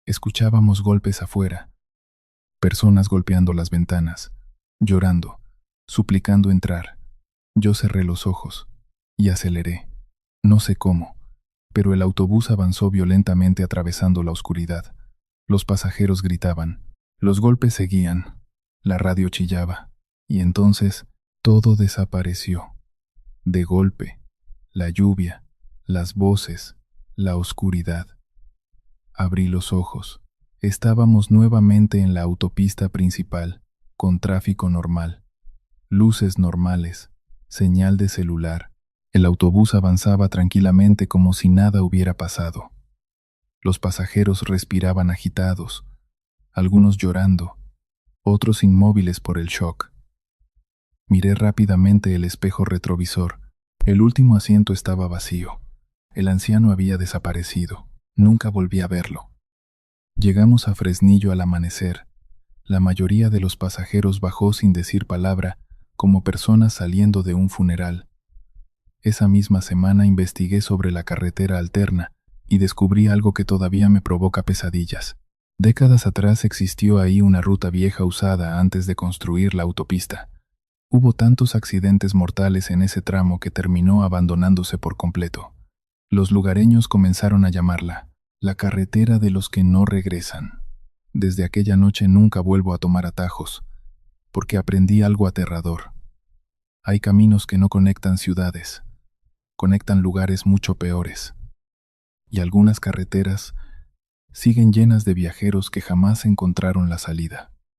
Escuchábamos golpes afuera. Personas golpeando las ventanas, llorando, suplicando entrar. Yo cerré los ojos y aceleré. No sé cómo, pero el autobús avanzó violentamente atravesando la oscuridad. Los pasajeros gritaban. Los golpes seguían. La radio chillaba. Y entonces todo desapareció. De golpe, la lluvia, las voces, la oscuridad. Abrí los ojos. Estábamos nuevamente en la autopista principal, con tráfico normal, luces normales, señal de celular. El autobús avanzaba tranquilamente como si nada hubiera pasado. Los pasajeros respiraban agitados, algunos llorando, otros inmóviles por el shock. Miré rápidamente el espejo retrovisor. El último asiento estaba vacío. El anciano había desaparecido. Nunca volví a verlo. Llegamos a Fresnillo al amanecer. La mayoría de los pasajeros bajó sin decir palabra, como personas saliendo de un funeral. Esa misma semana investigué sobre la carretera alterna y descubrí algo que todavía me provoca pesadillas. Décadas atrás existió ahí una ruta vieja usada antes de construir la autopista. Hubo tantos accidentes mortales en ese tramo que terminó abandonándose por completo. Los lugareños comenzaron a llamarla la carretera de los que no regresan. Desde aquella noche nunca vuelvo a tomar atajos, porque aprendí algo aterrador. Hay caminos que no conectan ciudades, conectan lugares mucho peores. Y algunas carreteras siguen llenas de viajeros que jamás encontraron la salida.